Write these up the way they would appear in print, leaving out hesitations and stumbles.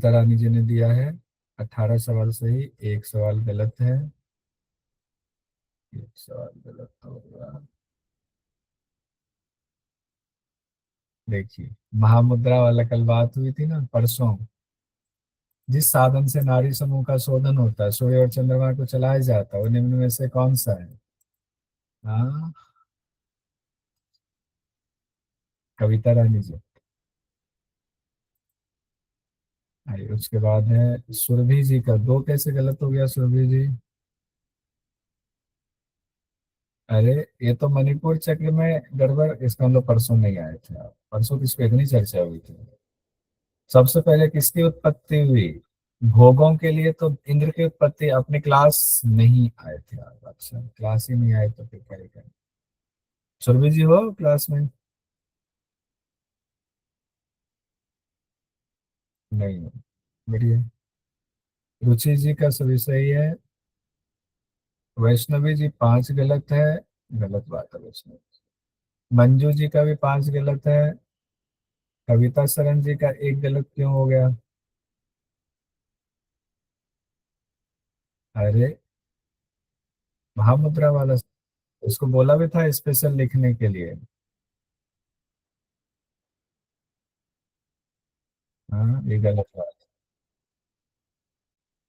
कविता रानी जी ने दिया है 18 सवाल सही, एक सवाल गलत है। एक सवाल गलत हो गया। देखिए, महामुद्रा वाला कल बात हुई थी ना परसों। जिस साधन से नारी समूह का शोधन होता है, सूर्य और चंद्रमा को चलाया जाता है, वो निम्न में से कौन सा है? हाँ, कविता रानी जी। अरे उसके बाद है सुरभि जी का, दो कैसे गलत हो गया सुरभि जी? अरे ये तो मणिपुर चक्र में गड़बड़, इसका हम लोग परसों नहीं आए थे आप, परसों किस पे इतनी चर्चा हुई थी? सबसे पहले किसकी उत्पत्ति हुई? भोगों के लिए तो इंद्र की उत्पत्ति, अपने क्लास नहीं आए थे आप? अच्छा, क्लास ही नहीं आए तो फिर क्या करें? सुरभि जी हो क्लास में? नहीं हो। बढ़िया। रुचि जी का सभी सही है। वैष्णवी जी पांच गलत है। गलत बात है वैष्णवी। मंजू जी का भी पांच गलत है। कविता सरन जी का एक गलत क्यों हो गया? अरे महामुद्रा वाला, उसको बोला भी था स्पेशल लिखने के लिए। हाँ, ये गलत बात।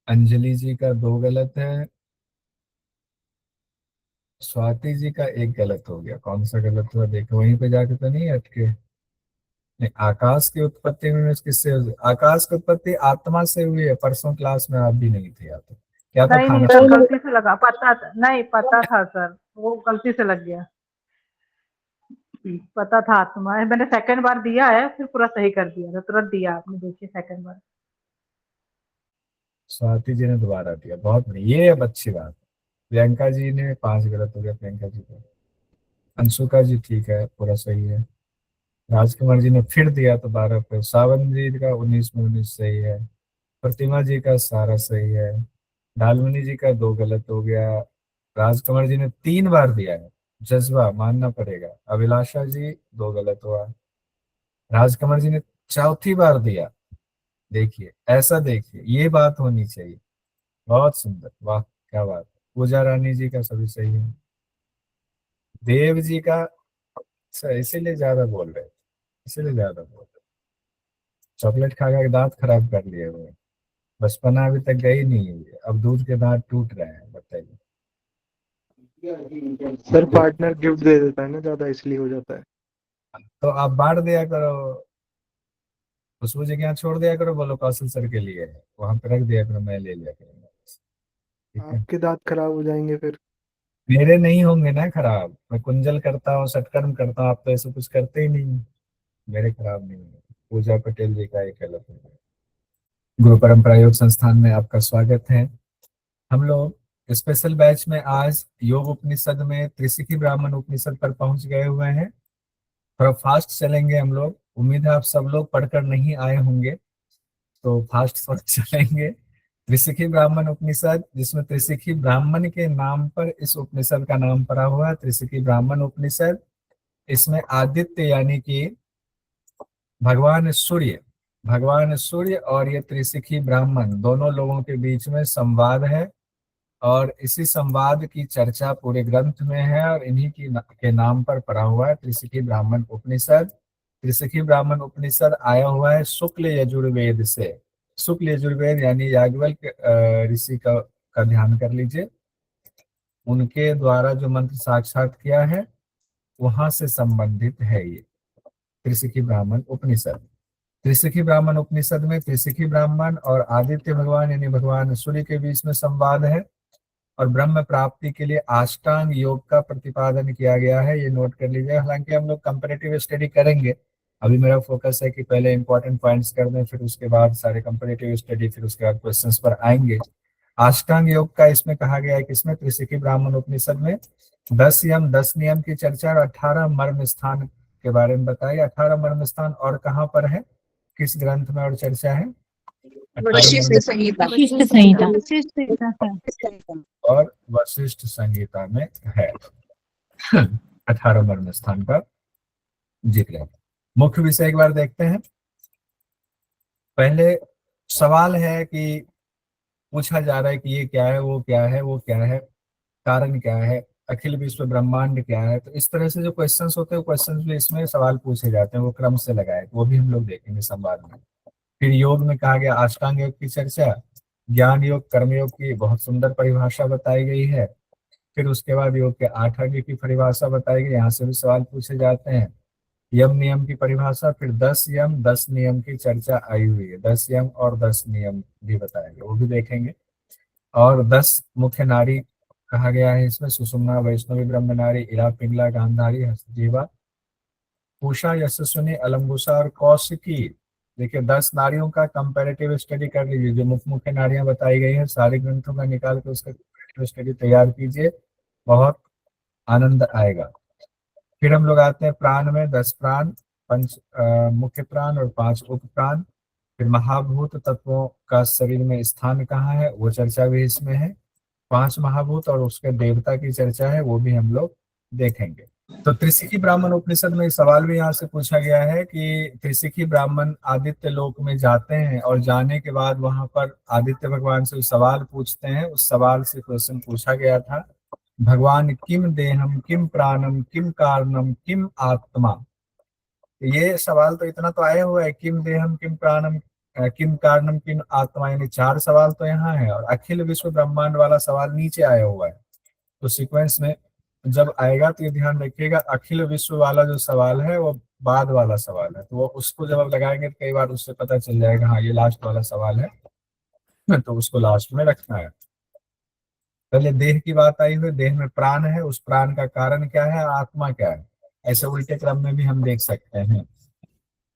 अंजलि जी का दो गलत है। स्वाति जी का एक गलत हो गया, कौन सा गलत हुआ देखो, वहीं पे जाके तो नहीं अटके? नहीं, आकाश की उत्पत्ति में किससे हुई? आकाश की उत्पत्ति आत्मा से हुई है, परसों क्लास में आप भी नहीं थे या तो क्या, तो नहीं नहीं खाना सर, गलती से लगा, पता था, नहीं पता था सर, वो गलती से लग गया। पता था आत्मा है, मैंने सेकंड बार दिया है, फिर पूरा सही कर दिया था, तुरंत दिया आपने, देखिए सेकंड बार। स्वाति जी ने दोबारा दिया, बहुत बढ़िया, ये अब अच्छी बात है। प्रियंका जी ने पांच गलत हो गया, प्रियंका जी को। अंशुका जी ठीक है, पूरा सही है। राजकुमार जी ने फिर दिया तो 12 पे। सावन जी का 19 में 19 सही है। प्रतिमा जी का सारा सही है। डालमणि जी का दो गलत हो गया। राजकुमार जी ने तीन बार दिया है, जज्बा मानना पड़ेगा। अभिलाषा जी दो गलत हुआ। राजकुमार जी ने चौथी बार दिया। देखिए ऐसा, देखिए ये बात होनी चाहिए। बहुत सुंदर, वाह क्या बात है। पूजा रानी जी का सभी सही है। देव जी का, अच्छा इसीलिए ज्यादा बोल रहे थे, इसीलिए ज्यादा बोल रहे। चॉकलेट खा खा के दांत खराब कर लिए हुए। बचपना अभी तक गई नहीं हुई है, अब दूध के दांत टूट रहे हैं, बताइए। सर पार्टनर गिफ्ट दे देता है ना ज्यादा, इसलिए हो जाता है। तो आप बांट दिया करो, खुशबू जी के यहाँ छोड़ दिया करो, बोलो कौशल सर के लिए है, वहां पे रख दिया करो, मैं ले लिया करूंगा। ठीक है। आपके दांत खराब हो जाएंगे फिर। मेरे नहीं होंगे ना खराब, मैं कुंजल करता हूँ, सत्कर्म करता हूँ, आप तो ऐसा कुछ करते ही नहीं। मेरे खराब नहीं होंगे। पूजा पटेल जी का एक अलग है। गुरु परंपरा योग संस्थान में आपका स्वागत है। हम लोग स्पेशल बैच में आज योग उपनिषद में त्रिशिखी ब्राह्मण उपनिषद पर पहुंच गए हुए हैं। थोड़ा फास्ट चलेंगे हम लोग, उम्मीद है आप सब लोग पढ़कर नहीं आए होंगे, तो फास्ट थोड़ा चलेंगे। त्रिशिखी ब्राह्मण उपनिषद, जिसमें त्रिशिखी ब्राह्मण के नाम पर इस उपनिषद का नाम पड़ा हुआ है, त्रिशिखी ब्राह्मण उपनिषद। इसमें आदित्य यानी कि भगवान सूर्य, भगवान सूर्य और ये त्रिशिखी ब्राह्मण दोनों लोगों के बीच में संवाद है, और इसी संवाद की चर्चा पूरे ग्रंथ में है, और इन्हीं के नाम पर पढ़ा हुआ है त्रिशिखी ब्राह्मण उपनिषद। त्रिशिखी ब्राह्मण उपनिषद आया हुआ है शुक्ल यजुर्वेद से। शुक्ल यजुर्वेद यानी याज्ञवल्क्य ऋषि का ध्यान कर लीजिए, उनके द्वारा जो मंत्र साक्षात किया है, वहां से संबंधित है ये त्रिशिखी ब्राह्मण उपनिषद। त्रिशिखी ब्राह्मण उपनिषद में त्रिशिखी ब्राह्मण और आदित्य भगवान यानी भगवान सूर्य के बीच में संवाद है, और ब्रह्म प्राप्ति के लिए अष्टांग योग का प्रतिपादन किया गया है, ये नोट कर लीजिए। हालांकि हम लोग कंपैरेटिव स्टडी करेंगे, अभी मेरा फोकस है कि पहले इंपॉर्टेंट पॉइंट्स कर दें, फिर उसके बाद सारे कंपैरेटिव स्टडी, फिर उसके बाद क्वेश्चंस पर आएंगे। अष्टांग योग का इसमें कहा गया है, किसमें? त्रिशिखी ब्राह्मण उपनिषद में 10 यम 10 नियम की चर्चा और 18 मर्म स्थान के बारे में बताइए। 18 मर्म स्थान और कहाँ पर है, किस ग्रंथ में और चर्चा है? 18 वशिष्ठ मर्म संहिता। वशिष्ठ संहिता। और वशिष्ठ संहिता में है 18 मर्म स्थान का जिक्र है। मुख्य विषय एक बार देखते हैं। पहले सवाल है कि पूछा जा रहा है कि ये क्या है, वो क्या है, वो क्या है, कारण क्या है, अखिल विश्व ब्रह्मांड क्या है। तो इस तरह से जो क्वेश्चंस होते हैं, क्वेश्चंस भी इसमें सवाल पूछे जाते हैं, वो क्रम से लगाए, वो भी हम लोग देखेंगे संवाद में। फिर योग में कहा गया अष्टांग योग की चर्चा, ज्ञान योग कर्म योग की बहुत सुंदर परिभाषा बताई गई है। फिर उसके बाद योग के 8 अंग की परिभाषा बताई गई, यहाँ से भी सवाल पूछे जाते हैं। यम नियम की परिभाषा, फिर 10 यम 10 नियम की चर्चा आई हुई है, 10 यम और 10 नियम भी बताएंगे, वो भी देखेंगे। और 10 मुख्य नारी कहा गया है इसमें, सुषुम्ना वैष्णवी ब्रह्म नारी, इरा पिंगला गांधारी हस्तजीवा पूषा यशस्विनी अलंबुसा और कौशिकी। देखिए 10 नारियों का कंपैरेटिव स्टडी कर लीजिए, जो मुख्य मुख्य नारियां बताई गई हैं सारे ग्रंथों का निकाल के उसका कंपैरेटिव स्टडी तैयार कीजिए, बहुत आनंद आएगा। फिर हम लोग आते हैं प्राण में, 10 प्राण, पंच मुख्य प्राण और 5 उप प्राण। फिर महाभूत तत्वों का शरीर में स्थान कहाँ है, वो चर्चा भी इसमें है। 5 महाभूत और उसके देवता की चर्चा है, वो भी हम लोग देखेंगे। तो त्रिशिखी ब्राह्मण उपनिषद में सवाल भी यहाँ से पूछा गया है कि त्रिशिखी ब्राह्मण आदित्य लोक में जाते हैं और जाने के बाद वहां पर आदित्य भगवान से सवाल पूछते हैं। उस सवाल से क्वेश्चन पूछा गया था, भगवान किम देहम किम प्राणम किम कारणम किम आत्मा। ये सवाल तो इतना तो आया हुआ है, किम देहम किम प्राणम किम कारणम किम आत्मा, यानी 4 सवाल तो यहाँ है, और अखिल विश्व ब्रह्मांड वाला सवाल नीचे आया हुआ है। तो सीक्वेंस में जब आएगा तो ये ध्यान रखिएगा, अखिल विश्व वाला जो सवाल है वो बाद वाला सवाल है, तो वो उसको जब आप लगाएंगे तो कई बार उससे पता चल जाएगा हाँ ये लास्ट वाला सवाल है, तो उसको लास्ट में रखना है। पहले देह की बात आई हुई, देह में प्राण है, उस प्राण का कारण क्या है, आत्मा क्या है, ऐसे उल्टे क्रम में भी हम देख सकते हैं।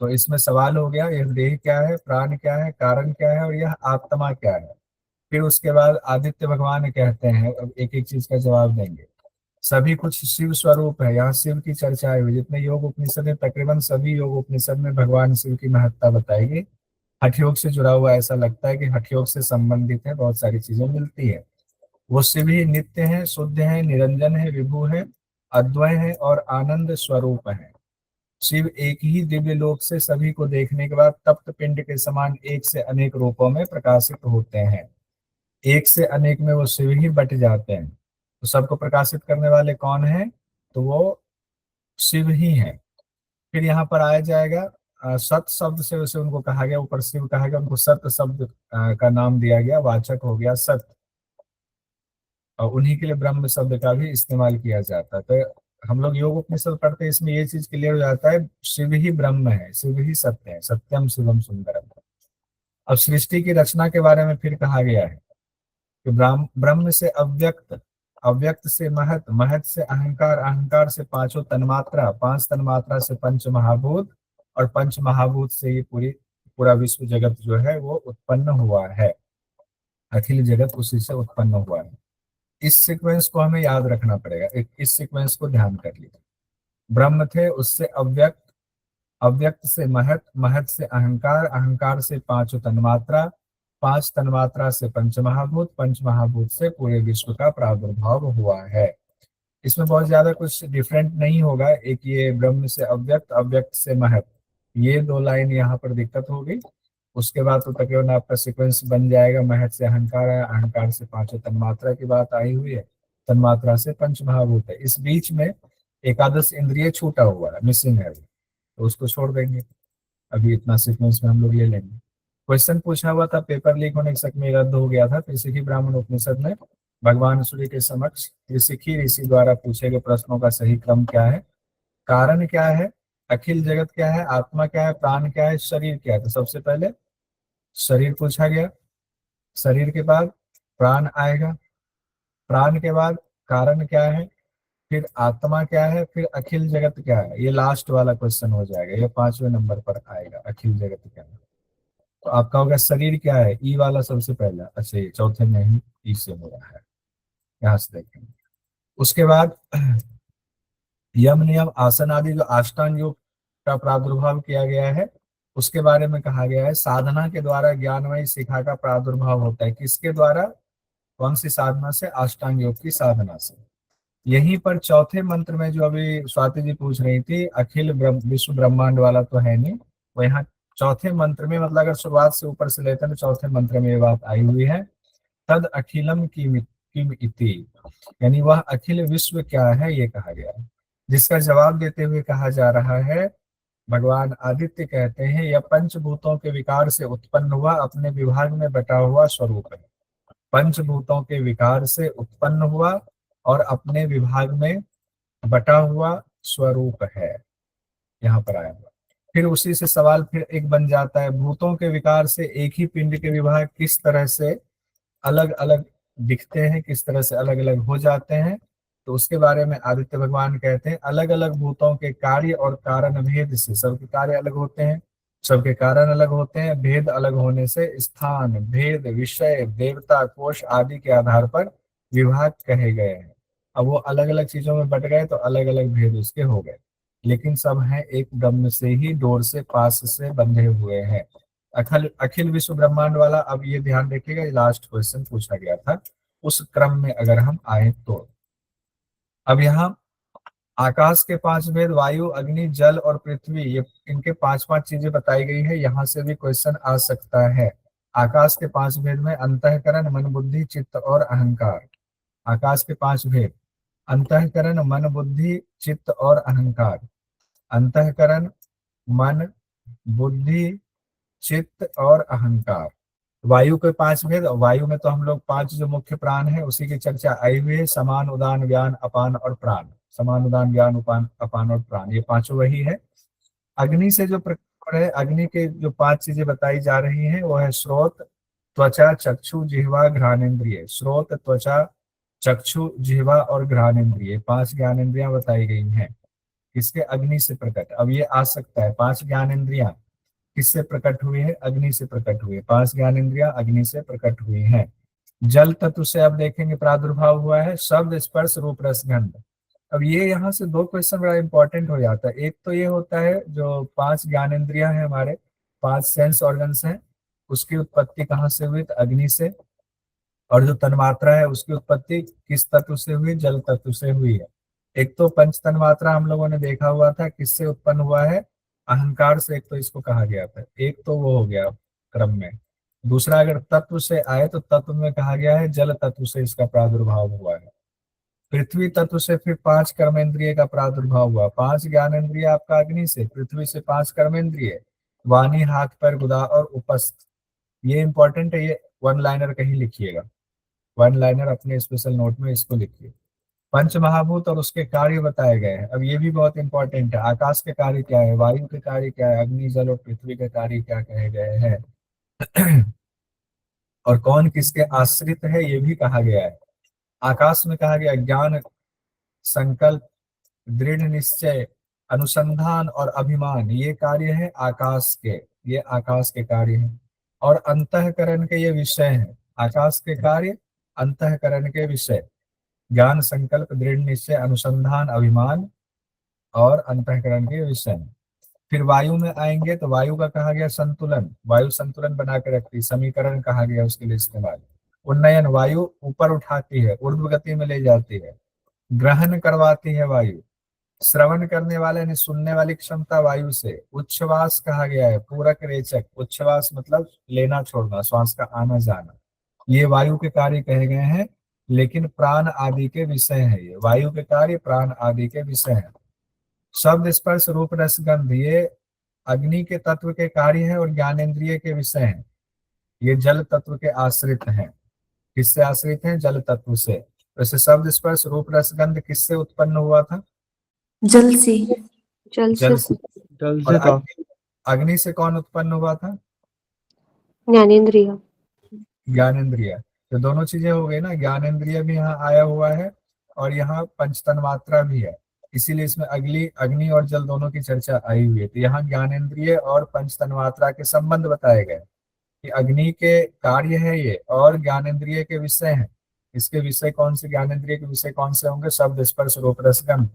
तो इसमें सवाल हो गया, यह देह क्या है, प्राण क्या है, कारण क्या है, और यह आत्मा क्या है। फिर उसके बाद आदित्य भगवान कहते हैं, अब एक एक चीज का जवाब देंगे। सभी कुछ शिव स्वरूप है, यहाँ शिव की चर्चा आई हुई, जितने योग उपनिषद है तकरीबन सभी योग उपनिषद में भगवान शिव की महत्ता बताई गई। हठ योग से जुड़ा हुआ ऐसा लगता है कि हठ योग से संबंधित है, बहुत सारी चीजें मिलती है। वो शिव ही नित्य है, शुद्ध है, निरंजन है, विभु है, अद्वय है और आनंद स्वरूप है। शिव एक ही दिव्य लोक से सभी को देखने के बाद तप्त पिंड के समान एक से अनेक रूपों में प्रकाशित होते हैं। एक से अनेक में वो शिव ही बट जाते हैं। तो सबको प्रकाशित करने वाले कौन है, तो वो शिव ही है। फिर यहाँ पर आया जाएगा सत शब्द से उसे उनको कहा गया, ऊपर शिव कहा गया, उनको सत शब्द का नाम दिया गया, वाचक हो गया सत, और उन्हीं के लिए ब्रह्म शब्द का भी इस्तेमाल किया जाता है। तो हम लोग योग उपनिषद पढ़ते हैं, इसमें ये चीज क्लियर हो जाता है, शिव ही ब्रह्म है, शिव ही सत्य है, सत्यम शिवम सुंदरम। अब सृष्टि की रचना के बारे में फिर कहा गया है कि ब्रह्म ब्रह्म से अव्यक्त, अव्यक्त से महत, महत से अहंकार, अहंकार से पांचों तन्मात्रा, 5 तन्मात्रा से पंच महाभूत, और पंच महाभूत से ये पूरा विश्व जगत जो है वो उत्पन्न हुआ है। अखिल जगत उसी से उत्पन्न हुआ है। इस सीक्वेंस को हमें याद रखना पड़ेगा, इस सीक्वेंस को ध्यान कर लीजिए। ब्रह्म थे, उससे अव्यक्त, अव्यक्त से महत, महत से अहंकार, अहंकार से पांचों तन्मात्रा, 5 तन्मात्रा से पंचमहाभूत, पंचमहाभूत से पूरे विश्व का प्रादुर्भाव हुआ है। इसमें बहुत ज्यादा कुछ डिफरेंट नहीं होगा, एक ये ब्रह्म से अव्यक्त, अव्यक्त से महत, ये 2 लाइन यहाँ पर दिक्कत होगी। उसके बाद तो तकरीबन आपका सीक्वेंस बन जाएगा, महत से अहंकार है, अहंकार से पांचों तन्मात्रा की बात आई हुई है, तन्मात्रा से पंचमहाभूत है। इस बीच में एकादश इंद्रिय छूटा हुआ है, मिसिंग है, तो उसको छोड़ देंगे। अभी इतना सीक्वेंस में हम लोग ले लेंगे। क्वेश्चन पूछा हुआ था, पेपर लीक होने के शक में रद्द हो गया था। त्रिशिखी ब्राह्मण उपनिषद में भगवान सूर्य के समक्ष त्रिशिखी ऋषि द्वारा पूछे गए प्रश्नों का सही क्रम क्या है, कारण क्या है, अखिल जगत क्या है, आत्मा क्या है, प्राण क्या है, शरीर क्या है। तो सबसे पहले शरीर पूछा गया, शरीर के बाद प्राण आएगा, प्राण के बाद कारण क्या है, फिर आत्मा क्या है, फिर अखिल जगत क्या है। ये लास्ट वाला क्वेश्चन हो जाएगा, ये 5वें नंबर पर आएगा, अखिल जगत क्या है। तो आपका होगा शरीर क्या है, ई वाला सबसे पहला, अच्छा ये चौथे में ही ई से हो रहा है, यहाँ से देखेंगे। उसके बाद यम नियम आसन आदि जो अष्टांग योग का प्रादुर्भाव किया गया है, उसके बारे में कहा गया है, साधना के द्वारा ज्ञानमयी शिखा का प्रादुर्भाव होता है। किसके द्वारा, कौन सी साधना से, अष्टांग योग की साधना से। यहीं पर चौथे मंत्र में जो अभी स्वाति जी पूछ रही थी, अखिल विश्व ब्रह्मांड वाला तो है नहीं, वो यहाँ चौथे मंत्र में, मतलब अगर शुरुआत से ऊपर से लेते हैं तो चौथे मंत्र में ये बात आई हुई है। तद अखिलम किम इति, यानी वह अखिल विश्व क्या है, ये कहा गया है। जिसका जवाब देते हुए कहा जा रहा है, भगवान आदित्य कहते हैं, यह पंचभूतों के विकार से उत्पन्न हुआ, अपने विभाग में बटा हुआ स्वरूप है। पंचभूतों के विकार से उत्पन्न हुआ और अपने विभाग में बटा हुआ स्वरूप है, यहाँ पर आया हुआ। फिर उसी से सवाल फिर एक बन जाता है, भूतों के विकार से एक ही पिंड के विभाग किस तरह से अलग अलग दिखते हैं, किस तरह से अलग अलग हो जाते हैं। तो उसके बारे में आदित्य भगवान कहते हैं, अलग अलग भूतों के कार्य और कारण भेद से, सबके कार्य अलग होते हैं, सबके कारण अलग होते हैं, भेद अलग होने से स्थान, भेद, विषय, देवता, कोश आदि के आधार पर विभाग कहे गए हैं। अब वो अलग अलग चीजों में बट गए तो अलग अलग भेद उसके हो गए, लेकिन सब हैं एक ब्रह्म से ही, डोर से पास से बंधे हुए हैं। अखिल अखिल विश्व ब्रह्मांड वाला, अब ये ध्यान रखिएगा, ये लास्ट क्वेश्चन पूछा गया था, उस क्रम में अगर हम आए तो। अब यहाँ आकाश के 5 भेद, वायु, अग्नि, जल और पृथ्वी, ये इनके 5 चीजें बताई गई है। यहाँ से भी क्वेश्चन आ सकता है। आकाश के 5 भेद में अंतःकरण, मन, बुद्धि, चित्त और अहंकार। आकाश के 5 भेद, अंतःकरण, मन, बुद्धि, चित्त और अहंकार। अंतःकरण, मन, बुद्धि, चित्त और अहंकार। वायु के 5 भेद, वायु में तो हम लोग 5 जो मुख्य प्राण है उसी की चर्चा आई हुई है, समान, उदान, ज्ञान, अपान और प्राण। समान, उदान, ज्ञान, उपान, अपान और प्राण, ये 5 वही है। अग्नि से जो प्रकरण है, अग्नि के जो 5 चीजें बताई जा रही हैं वो है श्रोत, त्वचा, चक्षु, जिह्वा, घ्राणेन्द्रिय। श्रोत, त्वचा, चक्षु, जिह्वा और घ्राणेन्द्रिय, 5 ज्ञानेन्द्रियां बताई गई हैं। किसके? अग्नि से प्रकट। अब ये आ सकता है 5 ज्ञानेन्द्रियां किससे प्रकट हुई है? अग्नि से प्रकट हुई है। 5 ज्ञानेन्द्रियां अग्नि से प्रकट हुई हैं। जल तत्व से अब देखेंगे प्रादुर्भाव हुआ है शब्द, स्पर्श, रूप, रस, गंध। अब ये यहाँ से 2 क्वेश्चन बड़ा इंपॉर्टेंट हो जाता है। एक तो ये होता है जो 5 ज्ञानेन्द्रियां हैं हमारे, 5 सेंस ऑर्गन्स हैं, उसकी उत्पत्ति कहाँ से हुई? तो अग्नि से। और जो तन्मात्रा है उसकी उत्पत्ति किस तत्व से हुई? जल तत्व से हुई है। एक तो पंच तन्मात्रा हम लोगों ने देखा हुआ था, किससे उत्पन्न हुआ है? अहंकार से। एक तो इसको कहा गया था, एक तो वो हो गया क्रम में। दूसरा अगर तत्व से आए तो तत्व में कहा गया है जल तत्व से इसका प्रादुर्भाव हुआ है। पृथ्वी तत्व से फिर 5 कर्मेंद्रिय का प्रादुर्भाव हुआ। 5 ज्ञानेन्द्रिय आपका अग्नि से, पृथ्वी से 5 कर्मेंद्रिय, वाणी, हाथ, पैर, गुदा और उपस्थ। ये इंपॉर्टेंट है, ये 1 लाइनर कहीं लिखिएगा, 1 लाइनर अपने स्पेशल नोट में इसको लिखिए। पंच महाभूत और उसके कार्य बताए गए हैं। अब ये भी बहुत इंपॉर्टेंट है, आकाश के कार्य क्या है, वायु के कार्य क्या है, अग्नि, जल और पृथ्वी के कार्य क्या कहे गए हैं और कौन किसके आश्रित है ये भी कहा गया है। आकाश में कहा गया ज्ञान, संकल्प, दृढ़ निश्चय, अनुसंधान और अभिमान, ये कार्य है आकाश के, ये आकाश के कार्य हैं। और अंतःकरण के ये विषय हैं। आकाश के कार्य, अंतःकरण के विषय, ज्ञान, संकल्प, दृढ़ निश्चय, अनुसंधान, अभिमान और अंतःकरण के विषय हैं। फिर वायु में आएंगे तो वायु का कहा गया संतुलन, वायु संतुलन बना के रखती है, समीकरण कहा गया उसके लिए इस्तेमाल। उन्नयन, वायु ऊपर उठाती है, ऊर्ध्व गति में ले जाती है। ग्रहण करवाती है वायु, श्रवण करने वाले यानी सुनने वाली क्षमता वायु से। उच्छ्वास कहा गया है, पूरक, रेचक। उच्छ्वास मतलब लेना छोड़ना, श्वास का आना जाना, ये वायु के कार्य कहे गए हैं। लेकिन प्राण आदि के विषय है, ये वायु के कार्य प्राण आदि के विषय है। शब्द, स्पर्श, रूप, रस, गंध, ये अग्नि के तत्व के कार्य है और ज्ञानेन्द्रिय के विषय हैं। ये जल तत्व के आश्रित हैं। किससे आश्रित हैं? जल तत्व से। वैसे शब्द, स्पर्श, रूप, रस, गंध किससे उत्पन्न हुआ था? जल से। जल जल से। से। जल और से था। अग्नि से कौन उत्पन्न हुआ था? ज्ञानेन्द्रिय। ज्ञानेन्द्रिय। तो दोनों चीजें हो गई ना, ज्ञानेन्द्रिय भी यहाँ आया हुआ है और यहाँ पंचतन्मात्रा भी है, इसीलिए इसमें अग्नि और जल दोनों की चर्चा आई हुई है। तो यहाँ ज्ञानेन्द्रिय और पंचतन्मात्रा के संबंध बताए गए कि अग्नि के कार्य है ये और ज्ञानेन्द्रिय के विषय हैं। इसके विषय कौन से, ज्ञानेन्द्रिय के विषय कौन से होंगे? शब्द, स्पर्श, रूप, रस, गंध।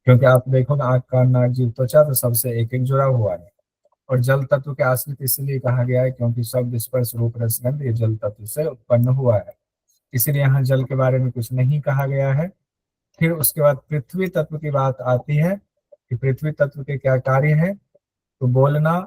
क्योंकि आप देखोगे आंख, कान, नाक, जीभ, त्वचा तो सबसे एक एक जुड़ा हुआ है। और जल तत्व के आश्रित इसलिए कहा गया है क्योंकि शब्द, स्पर्श, रूप, रस, गंध ये जल तत्व से उत्पन्न हुआ है, इसीलिए यहाँ जल के बारे में कुछ नहीं कहा गया है। फिर उसके बाद पृथ्वी तत्व की बात आती है कि पृथ्वी तत्व के क्या कार्य है? तो बोलना,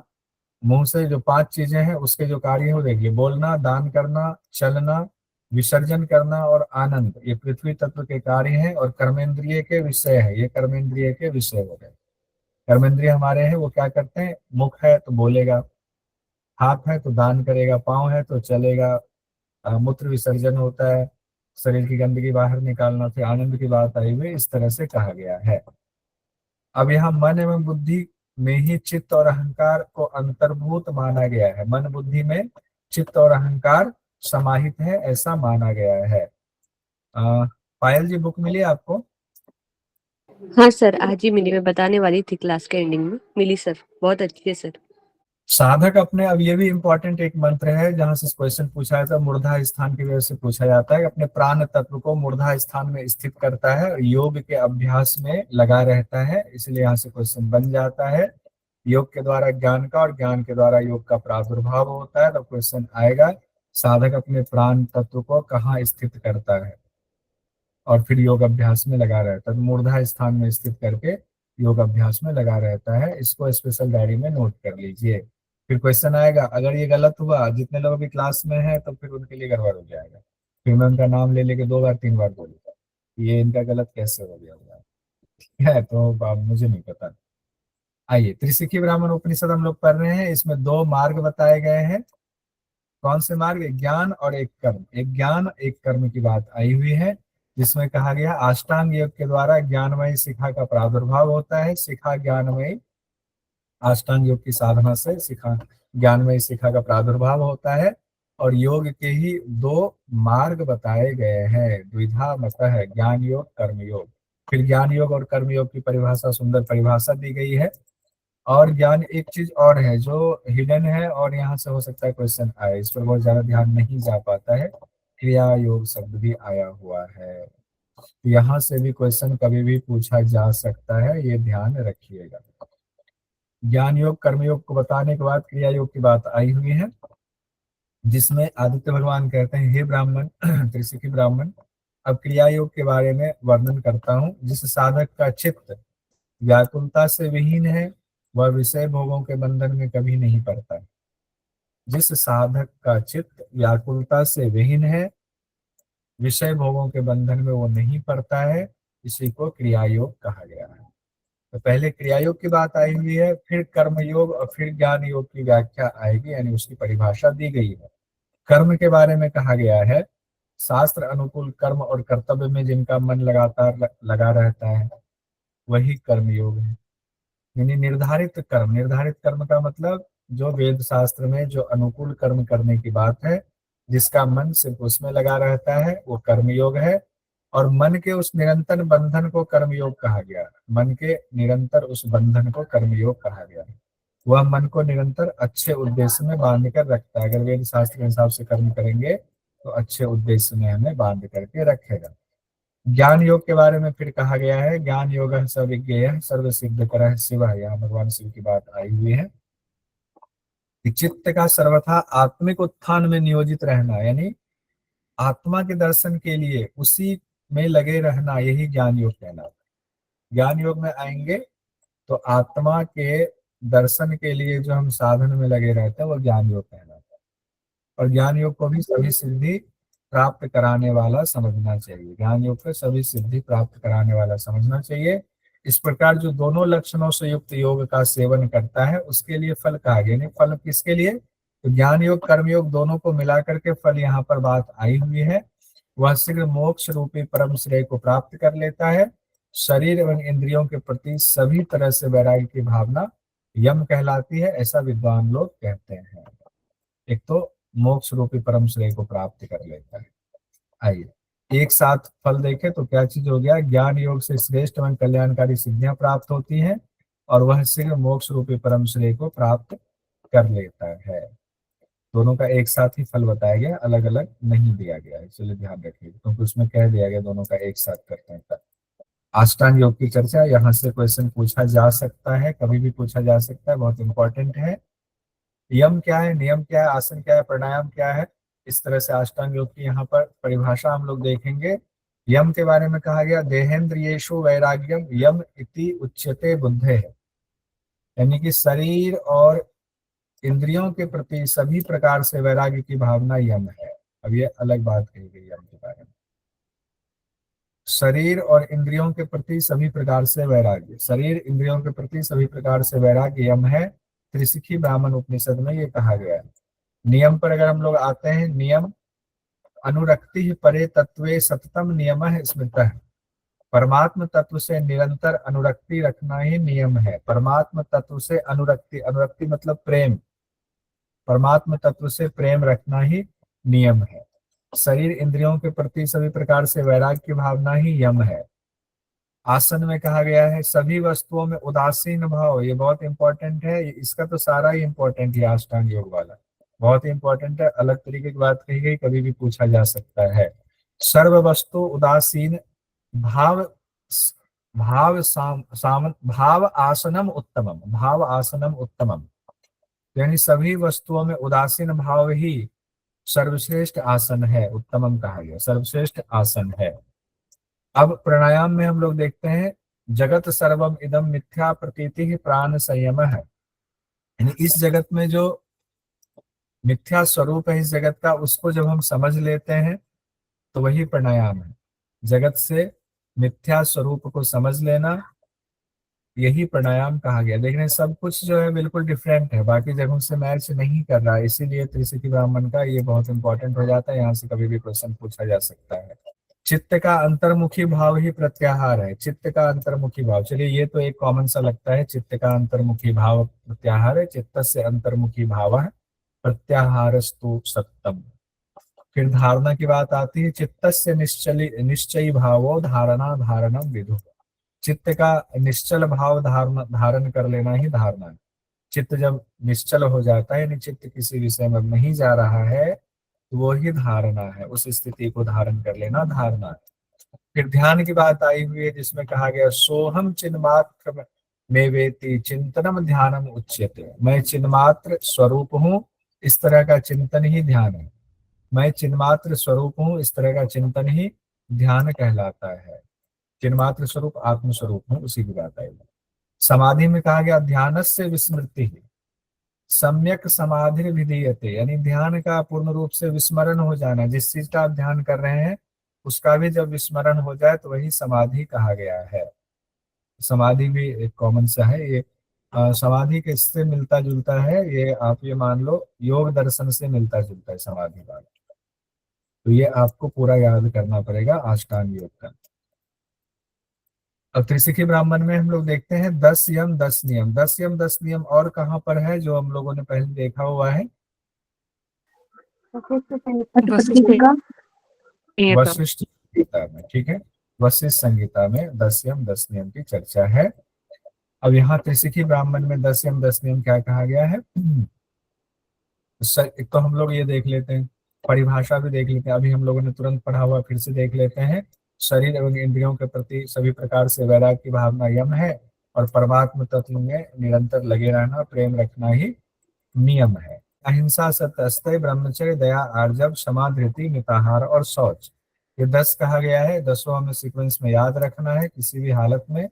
मुंह से जो 5 चीजें हैं उसके जो कार्य हैं वो देखिए, बोलना, दान करना, चलना, विसर्जन करना और आनंद, ये पृथ्वी तत्व के कार्य हैं और कर्मेंद्रिय के विषय है। ये कर्मेंद्रिय के विषय हो गए। कर्मेंद्रिय हमारे हैं वो क्या करते हैं, मुख है तो बोलेगा, हाथ है तो दान करेगा, पाँव है तो चलेगा, मूत्र विसर्जन होता है, शरीर की गंदगी बाहर निकालना। फिर आनंद की बात आई हुई, इस तरह से कहा गया है। अब यहाँ मन एवं बुद्धि में ही चित्त और अहंकार को अंतर्भूत माना गया है। मन बुद्धि में चित्त और अहंकार समाहित है, ऐसा माना गया है। पायल जी, बुक मिली आपको? हाँ सर, आज ही मिली, मैं बताने वाली थी क्लास के एंडिंग में। मिली सर, बहुत अच्छी है सर। साधक अपने, अब ये भी इंपॉर्टेंट एक मंत्र है जहां से क्वेश्चन पूछा जाता है, मूर्धा स्थान की वजह से पूछा जाता है। अपने प्राण तत्व को मूर्धा स्थान में स्थित करता है और योग के अभ्यास में लगा रहता है, इसलिए यहाँ से क्वेश्चन बन जाता है। योग के द्वारा ज्ञान का और ज्ञान के द्वारा योग का प्रादुर्भाव होता है, तो क्वेश्चन आएगा साधक अपने प्राण तत्व को कहाँ स्थित करता है और फिर योग अभ्यास में लगा रहता है। तो मूर्धा स्थान में स्थित करके योग अभ्यास में लगा रहता है। इसको स्पेशल डायरी में नोट कर लीजिए। फिर क्वेश्चन आएगा, अगर ये गलत हुआ, जितने लोग अभी क्लास में हैं तो फिर उनके लिए गड़बड़ हो जाएगा। फिर मैं उनका नाम ले लेके 2 बार 3 बार बोलूंगा, ये इनका गलत कैसे हो गया होगा, ठीक है? तो अब मुझे नहीं पता। आइए, त्रिशिखी ब्राह्मण उपनिषद हम लोग पढ़ रहे हैं। इसमें 2 मार्ग बताए गए हैं। कौन से मार्ग? एक ज्ञान और एक कर्म। एक ज्ञान एक कर्म की बात आई हुई है, जिसमें कहा गया अष्टांग योग के द्वारा ज्ञानमयी शिखा का प्रादुर्भाव होता है। शिखा ज्ञानमयी, अष्टांग योग की साधना से शिखा, ज्ञानमयी शिखा का प्रादुर्भाव होता है। और योग के ही 2 मार्ग बताए गए हैं, द्विधा मत है, ज्ञान योग, कर्म योग। फिर ज्ञान योग और कर्म योग की परिभाषा, सुंदर परिभाषा दी गई है। और ज्ञान एक चीज और है जो हिडन है और यहाँ से हो सकता है क्वेश्चन आए, इस पर बहुत ज्यादा ध्यान नहीं जा पाता है। क्रिया योग शब्द भी आया हुआ है, यहाँ से भी क्वेश्चन कभी भी पूछा जा सकता है, ये ध्यान रखिएगा। ज्ञान योग कर्म योग को बताने के बाद क्रिया योग की बात आई हुई है, जिसमें आदित्य भगवान कहते हैं, हे ब्राह्मण, त्रिशिखी ब्राह्मण, अब क्रिया योग के बारे में वर्णन करता हूँ। जिस साधक का चित्त व्याकुलता से विहीन है वह विषय भोगों के बंधन में कभी नहीं पड़ता। जिस साधक का चित्त व्याकुलता से विहीन है, विषय भोगों के बंधन में वो नहीं पड़ता है, इसी को क्रिया योग कहा गया है। तो पहले क्रिया योग की बात आई हुई है, फिर कर्म योग और फिर ज्ञान योग की व्याख्या आएगी, यानी उसकी परिभाषा दी गई है। कर्म के बारे में कहा गया है, शास्त्र अनुकूल कर्म और कर्तव्य में जिनका मन लगातार लगा रहता है वही कर्म योग है। यानी निर्धारित कर्म, निर्धारित कर्म का मतलब जो वेद शास्त्र में जो अनुकूल कर्म करने की बात है, जिसका मन सिर्फ उसमें लगा रहता है, वो कर्मयोग है। और मन के उस निरंतर बंधन को कर्मयोग कहा गया। मन के निरंतर उस बंधन को कर्मयोग कहा गया। वह मन को निरंतर अच्छे उद्देश्य में बांध कर रखता है। अगर वेद शास्त्र के हिसाब से कर्म करेंगे तो अच्छे उद्देश्य में हमें बांध करके रखेगा। ज्ञान योग के बारे में फिर कहा गया है, ज्ञान योग सविज्ञेय सर्व सिद्ध करः शिव। यहाँ भगवान शिव की बात आई हुई है कि चित्त का सर्वथा आत्मिक उत्थान में नियोजित रहना, यानी आत्मा के दर्शन के लिए उसी में लगे रहना, यही ज्ञान योग कहलाता है। ज्ञान योग में आएंगे तो आत्मा के दर्शन के लिए जो हम साधन में लगे रहते हैं वो ज्ञान योग कहलाता है। और ज्ञान योग को भी सभी सिद्धि प्राप्त कराने वाला समझना चाहिए। ज्ञान योग को सभी सिद्धि प्राप्त कराने वाला समझना चाहिए। इस प्रकार जो दोनों लक्षणों से युक्त योग का सेवन करता है उसके लिए फल कहा गया। नहीं, फल किसके लिए? तो ज्ञान योग कर्म योग दोनों को मिलाकर के फल यहाँ पर बात आई हुई है। वह शीघ्र मोक्ष रूपी परम श्रेय को प्राप्त कर लेता है। शरीर एवं इंद्रियों के प्रति सभी तरह से वैराग्य की भावना यम कहलाती है, ऐसा विद्वान लोग कहते हैं। एक तो मोक्ष रूपी परम श्रेय को प्राप्त कर लेता है। आइए एक साथ फल देखें तो क्या चीज हो गया? ज्ञान योग से श्रेष्ठ एवं कल्याणकारी सिद्धियां प्राप्त होती हैं और वह शीघ्र मोक्ष रूपी परम श्रेय को प्राप्त कर लेता है। दोनों का एक साथ ही फल बताया गया, अलग अलग नहीं दिया गया, इसलिए ध्यान रखिए, क्योंकि उसमें कह दिया गया दोनों का एक साथ करते हैं। अष्टांग योग की चर्चा, यहाँ से क्वेश्चन पूछा जा सकता है, कभी भी पूछा जा सकता है, बहुत इंपॉर्टेंट है। यम क्या है, नियम क्या है, आसन क्या है, प्राणायाम क्या है, इस तरह से अष्टांग योग की यहाँ पर परिभाषा हम लोग देखेंगे। यम के बारे में कहा गया, देहेंद्रियेषु वैराग्यम यम इति उच्यते बुद्धे, यानी कि शरीर और इंद्रियों के प्रति सभी प्रकार से वैराग्य की भावना यम है। अब ये अलग बात कही गई यम के बारे में। शरीर और इंद्रियों के प्रति सभी प्रकार से वैराग्य, शरीर इंद्रियों के प्रति सभी प्रकार से वैराग्य यम है। त्रिशिखी ब्राह्मण उपनिषद में ये कहा गया है। नियम पर अगर हम लोग आते हैं, नियम अनुरक्ति परे तत्वे सततम नियम है स्मृतः। परमात्म तत्व से निरंतर अनुरक्ति रखना ही नियम है। परमात्म तत्व से अनुरक्ति, अनुरक्ति मतलब प्रेम, परमात्म तत्व से प्रेम रखना ही नियम है। शरीर इंद्रियों के प्रति सभी प्रकार से वैराग्य की भावना ही यम है। आसन में कहा गया है सभी वस्तुओं में उदासीन भाव, ये बहुत इंपॉर्टेंट है, इसका तो सारा ही इंपॉर्टेंट है, अष्टांग योग वाला बहुत ही इंपॉर्टेंट है। अलग तरीके की बात कही गई, कभी भी पूछा जा सकता है। सर्व वस्तु उदासीन भाव भाव आसनम उत्तमम, भाव आसनम उत्तमम, यानी सभी वस्तुओं में उदासीन भाव ही सर्वश्रेष्ठ आसन है। उत्तमम कहा गया, सर्वश्रेष्ठ आसन है। अब प्राणायाम में हम लोग देखते हैं जगत सर्वम इदम मिथ्या प्रतीति ही प्राण संयम है, यानी इस जगत में जो मिथ्या स्वरूप है इस जगत का, उसको जब हम समझ लेते हैं तो वही प्राणायाम है। जगत से मिथ्या स्वरूप को समझ लेना, यही प्राणायाम कहा गया। देख रहे हैं सब कुछ जो है बिल्कुल डिफरेंट है, बाकी जगहों से मैच नहीं कर रहा है, इसीलिए त्रिशिखी ब्राह्मण का ये बहुत इंपॉर्टेंट हो जाता है। यहाँ से कभी भी क्वेश्चन पूछा जा सकता है। चित्त का अंतर्मुखी भाव ही प्रत्याहार है, चित्त का अंतर्मुखी भाव, चलिए ये तो एक कॉमन सा लगता है, चित्त का अंतर्मुखी भाव प्रत्याहार है। चित्त से अंतर्मुखी भाव है प्रत्याहारस्तु सत्यम। फिर धारणा की बात आती है, चित्त से निश्चयी भावो धारणा धारणम विदु। चित्त का निश्चल भाव धारण कर लेना ही धारणा है। चित्त जब निश्चल हो जाता है, यानी चित्त किसी विषय में नहीं जा रहा है, तो वो ही धारणा है, उस स्थिति को धारण कर लेना धारणा है। फिर ध्यान की बात आई हुई है, जिसमें कहा गया सोहम चिन्मात्र में वेति चिंतनम ध्यानम उच्यते, मैं चिन्मात्र स्वरूप हूँ, इस तरह का चिंतन ही ध्यान है। मैं चिन्मात्र स्वरूप हूँ, इस तरह का चिंतन ही ध्यान कहलाता है। चिन्मात्र स्वरूप आत्म स्वरूप हूँ, उसी की बात आई। समाधि में कहा गया ध्यानस्य विस्मृति ही सम्यक समाधि विधीयते, यानी ध्यान का पूर्ण रूप से विस्मरण हो जाना। जिस चीज का आप ध्यान कर रहे हैं उसका भी जब विस्मरण हो जाए तो वही समाधि कहा गया है। समाधि भी एक कॉमन सा है, ये समाधि किससे मिलता जुलता है, ये आप ये मान लो योग दर्शन से मिलता जुलता है समाधि वाला। तो ये आपको पूरा याद करना पड़ेगा अष्टांग योग का। अब त्रिशिखी ब्राह्मण में हम लोग देखते हैं 10 यम 10 नियम। 10 यम 10 नियम और कहाँ पर है जो हम लोगों ने पहले देखा हुआ है? वशिष्ठ संहिता में, ठीक है, वशिष्ठ संहिता में 10 यम 10 नियम की चर्चा है। अब यहाँ त्रिशिखी ब्राह्मण में 10 यम 10 नियम क्या कहा गया है? एक तो हम लोग ये देख लेते हैं, परिभाषा भी देख लेते हैं, अभी हम लोगों ने तुरंत पढ़ा हुआ फिर से देख लेते हैं। शरीर एवं इंद्रियों के प्रति सभी प्रकार से वैराग्य की भावना यम है, और परमात्म तत्व में निरंतर लगे रहना, प्रेम रखना ही नियम है। अहिंसा, सत्य, अस्तेय, ब्रह्मचर्य, दया, आर्जव, क्षमा, धृति, मिताहार और शौच, ये 10 कहा गया है। 10 हमें सीक्वेंस में याद रखना है किसी भी हालत में।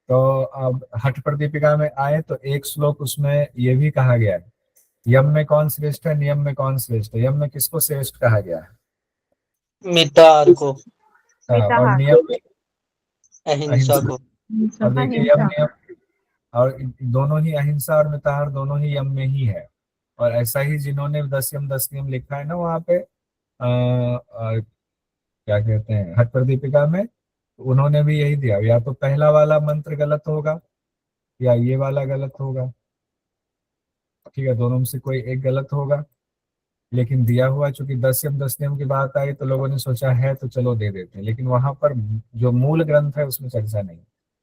तो अब हठ प्रदीपिका में आए तो एक श्लोक उसमें ये भी कहा गया है, यम में कौन श्रेष्ठ है, नियम में कौन श्रेष्ठ है। यम में किसको श्रेष्ठ कहा गया है? मिताहार को, और नियम में अहिंसा को। और देखिए यम नियम और दोनों ही, अहिंसा और मिताहार दोनों ही यम में ही है। और ऐसा ही जिन्होंने 10 यम 10 नियम लिखा है ना वहाँ पे क्या कहते हैं हठ प्रदीपिका में, उन्होंने भी यही दिया, या तो पहला वाला मंत्र गलत होगा या ये वाला गलत होगा, ठीक है, दोनों में से कोई एक गलत होगा। लेकिन दिया हुआ चूंकि 10 यम 10 नियम की बात आई तो लोगों ने सोचा है तो चलो दे देते हैं, लेकिन वहां पर जो मूल ग्रंथ है उसमें चर्चा नहीं।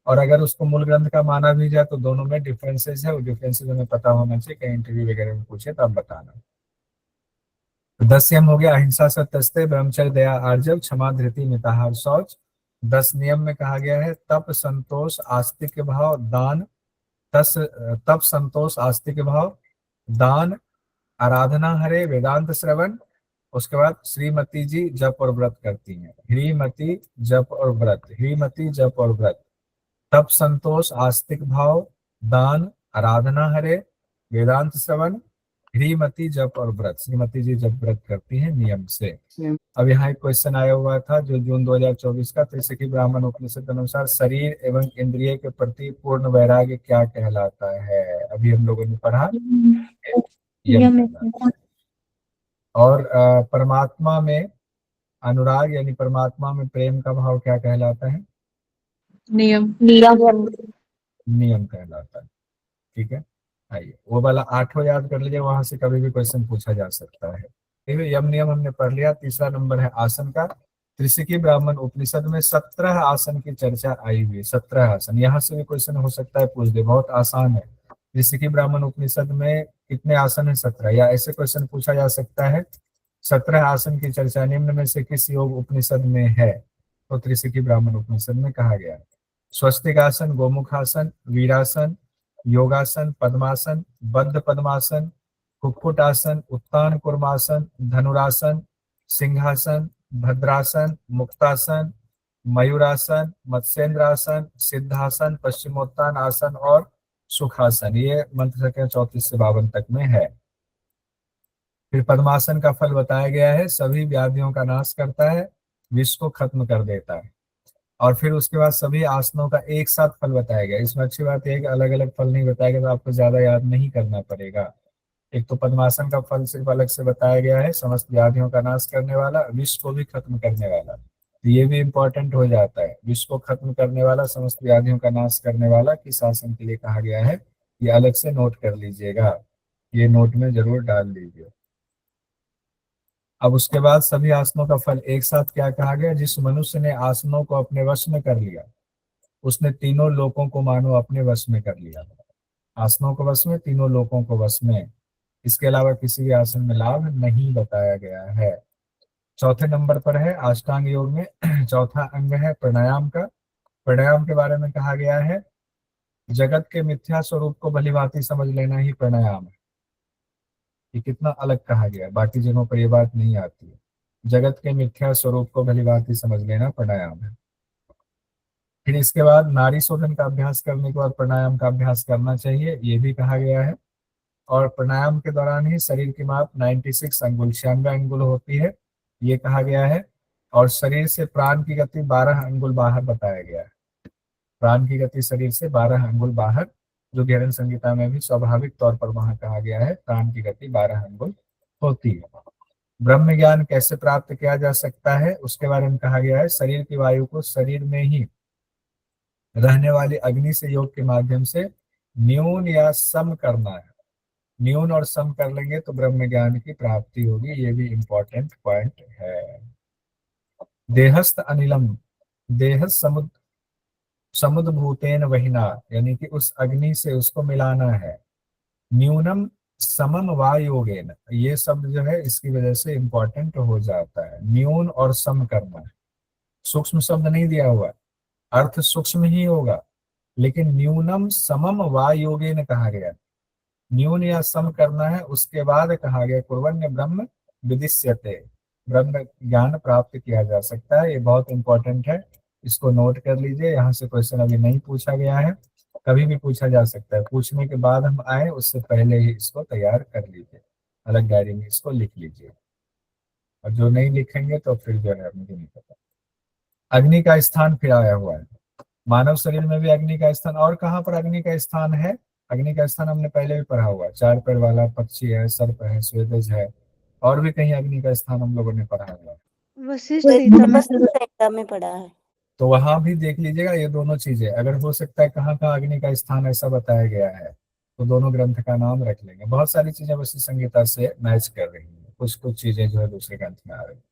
और अगर उसको मूल ग्रंथ का माना भी जाए तो दोनों में डिफरेंसेस है, वो डिफरेंसेस हमें पता होना चाहिए, कहीं इंटरव्यू वगैरह में पूछे तो आप बताना। तो 10 यम हो गया अहिंसा, सत्य, अस्तेय, ब्रह्मचर्य, दया, आर्जव, क्षमा, धृति, मिताहार, शौच। 10 नियम में कहा गया है तप, संतोष, आस्तिक भाव, दान, तप, संतोष, आस्तिक भाव, दान, आराधना, हरे, वेदांत श्रवण। उसके बाद श्रीमती जी जप और व्रत करती हैं, ह्रीमती जप और व्रत, ह्रीमती जप और व्रत, तप, संतोष, आस्तिक भाव, दान, आराधना, हरे, वेदांत श्रवण, श्रीमती जप और व्रत, श्रीमती जी जब व्रत करती हैं नियम से। नियम। अब यहाँ एक क्वेश्चन आया हुआ था जो जून 2024 का, त्रिशकी ब्राह्मण उपनिषद अनुसार शरीर एवं इंद्रिय के प्रति पूर्ण वैराग्य क्या कहलाता है? अभी हम लोगों ने पढ़ा यम कहलाता है। और परमात्मा में अनुराग यानी परमात्मा में प्रेम का भाव क्या कहलाता है? नियम। नियम कहलाता है। ठीक है, आइए वो वाला 8वां याद कर लीजिए, वहां से कभी भी क्वेश्चन पूछा जा सकता है। ठीक है, यम नियम हमने पढ़ लिया। तीसरा नंबर है आसन का। त्रिशकी ब्राह्मण उपनिषद में 17 आसन की चर्चा आई हुई है। 17 आसन, यहाँ से भी क्वेश्चन हो सकता है पूछ दे, बहुत आसान है। त्रिशकी ब्राह्मण उपनिषद में कितने आसन है? 17। या ऐसे क्वेश्चन पूछा जा सकता है 17 आसन की चर्चा निम्न में से किस योग उपनिषद में है? तो त्रिशकी ब्राह्मण उपनिषद में कहा गया है। स्वस्तिकासन, गोमुखासन, वीरासन, योगासन, पद्मासन, बद्ध पद्मासन, कुक्कुटासन, उत्तान कुर्मासन, धनुरासन, सिंहासन, भद्रासन, मुक्तासन, मयूरासन, मत्स्येंद्रासन, सिद्धासन, पश्चिमोत्तान आसन और सुखासन। ये मंत्र संख्या 34 से 52 तक में है। फिर पद्मासन का फल बताया गया है, सभी व्याधियों का नाश करता है, विष को खत्म कर देता है। और फिर उसके बाद सभी आसनों का एक साथ फल बताया गया। इसमें अच्छी बात यह है कि अलग अलग फल नहीं बताया गया तो आपको ज्यादा याद नहीं करना पड़ेगा। एक तो पद्मासन का फल सिर्फ अलग से बताया गया है, समस्त व्याधियों का नाश करने वाला, विष को भी खत्म करने वाला। तो ये भी इंपॉर्टेंट हो जाता है, विष को खत्म करने वाला, समस्त व्याधियों का नाश करने वाला किस आसन के लिए कहा गया है, ये अलग से नोट कर लीजिएगा, ये नोट में जरूर डाल लीजिए। अब उसके बाद सभी आसनों का फल एक साथ क्या कहा गया? जिस मनुष्य ने आसनों को अपने वश में कर लिया उसने तीनों लोकों को मानो अपने वश में कर लिया। आसनों को वश में, तीनों लोकों को वश में। इसके अलावा किसी भी आसन में लाभ नहीं बताया गया है। चौथे नंबर पर है अष्टांग योग में चौथा अंग है प्राणायाम का। प्राणायाम के बारे में कहा गया है जगत के मिथ्या स्वरूप को भलीभांति समझ लेना ही प्राणायाम है। ये कितना अलग कहा गया, बाकी जगहों पर ये बात नहीं आती है। जगत के मिथ्या स्वरूप को भलीभांति समझ लेना प्राणायाम है। फिर इसके बाद नाड़ी शोधन का अभ्यास करने के बाद प्राणायाम का अभ्यास करना चाहिए, ये भी कहा गया है। और प्राणायाम के दौरान ही शरीर की माप 96 अंगुल 96 अंगुल होती है, ये कहा गया है। और शरीर से प्राण की गति 12 अंगुल बाहर बताया गया है। प्राण की गति शरीर से 12 अंगुल बाहर, जो गहरन संहिता में भी स्वाभाविक तौर पर वहां कहा गया है, प्राण की गति 12 अंगुल होती है। ब्रह्म ज्ञान कैसे प्राप्त किया जा सकता है उसके बारे में कहा गया है शरीर की वायु को शरीर में ही रहने वाली अग्नि से योग के माध्यम से न्यून या सम करना है। न्यून और सम कर लेंगे तो ब्रह्म ज्ञान की प्राप्ति होगी, ये भी इंपॉर्टेंट पॉइंट है। देहस्थ अनिलम, देह समुद्र भूतेन वहिना, यानी कि उस अग्नि से उसको मिलाना है। न्यूनम समम वायोगेन, ये शब्द जो है इसकी वजह से इंपॉर्टेंट हो जाता है। न्यून और सम करना है, सूक्ष्म शब्द नहीं दिया हुआ, अर्थ सूक्ष्म ही होगा, लेकिन न्यूनम समम वायोगेन कहा गया। न्यून या सम करना है, उसके बाद कहा गया कुर्वन्य ब्रह्म विदिश्यते, ब्रह्म ज्ञान प्राप्त किया जा सकता है। ये बहुत इंपॉर्टेंट है, इसको नोट कर लीजिए। यहाँ से क्वेश्चन अभी नहीं पूछा गया है, कभी भी पूछा जा सकता है। पूछने के बाद हम आए उससे पहले ही इसको तैयार कर लीजिए, अलग डायरी में इसको लिख लीजिए। और जो नहीं लिखेंगे तो फिर जो है मुझे नहीं पता। अग्नि का स्थान फिर आया हुआ है, मानव शरीर में भी अग्नि का स्थान। और कहाँ पर अग्नि का स्थान है? अग्नि का स्थान हमने पहले भी पढ़ा हुआ, 4 पैर वाला पक्षी है, सर्प है, स्वेदज है, और भी कहीं अग्नि का स्थान हम लोगों ने पढ़ा हुआ है। वशिष्ठ संहिता में पढ़ा है। तो वहां भी देख लीजिएगा ये दोनों चीजें, अगर हो सकता है कहाँ कहाँ अग्नि का स्थान ऐसा बताया गया है तो दोनों ग्रंथ का नाम रख लेंगे। बहुत सारी चीजें वशिष्ठ संहिता से मैच कर रही है, कुछ कुछ चीजें जो है दूसरे ग्रंथ में आ रही है।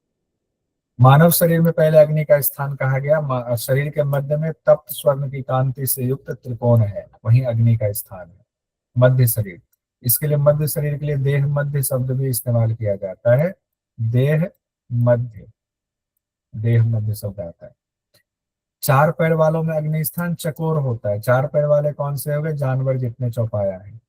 मानव शरीर में पहले अग्नि का स्थान कहा गया, शरीर के मध्य में तप्त स्वर्ण की कांति से युक्त त्रिकोण है, वहीं अग्नि का स्थान है। मध्य शरीर, इसके लिए मध्य शरीर के लिए देह मध्य शब्द भी इस्तेमाल किया जाता है। देह मध्य, देह मध्य शब्द आता है। 4 पैर वालों में अग्नि स्थान चकोर होता है। 4 पैर वाले कौन से हो गए? जानवर जितने चौपाया है,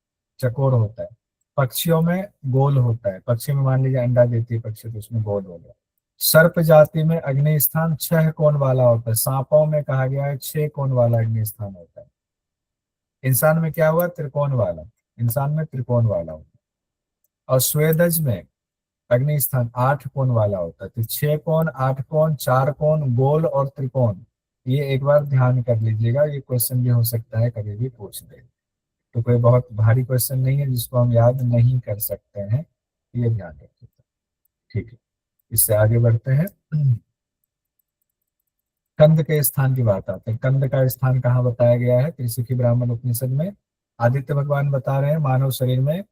चकोर होता है। पक्षियों में गोल होता है, पक्षी में मान लीजिए अंडा देती है पक्षी तो उसमें गोल हो गया। सर्प जाति में अग्नि स्थान 6 कोण वाला होता है। सांपों में कहा गया है 6 कोण वाला अग्नि स्थान होता है। इंसान में क्या हुआ? त्रिकोण वाला, इंसान में त्रिकोण वाला होता है। और स्वेदज में अग्नि स्थान 8 कोण वाला होता है। तो 6 कोण, 8 कोण, 4 कोण, गोल और त्रिकोण, ये एक बार ध्यान कर लीजिएगा। ये क्वेश्चन भी हो सकता है, कभी भी पूछ दे। तो कोई बहुत भारी क्वेश्चन नहीं है जिसको हम याद नहीं कर सकते हैं, ये ध्यान रखिए। ठीक है, इससे आगे बढ़ते हैं। कंद के स्थान की बात आते हैं। कंद का स्थान कहाँ बताया गया है? त्रिशिखी ब्राह्मण उपनिषद में आदित्य भगवान बता रहे हैं मानव शरीर में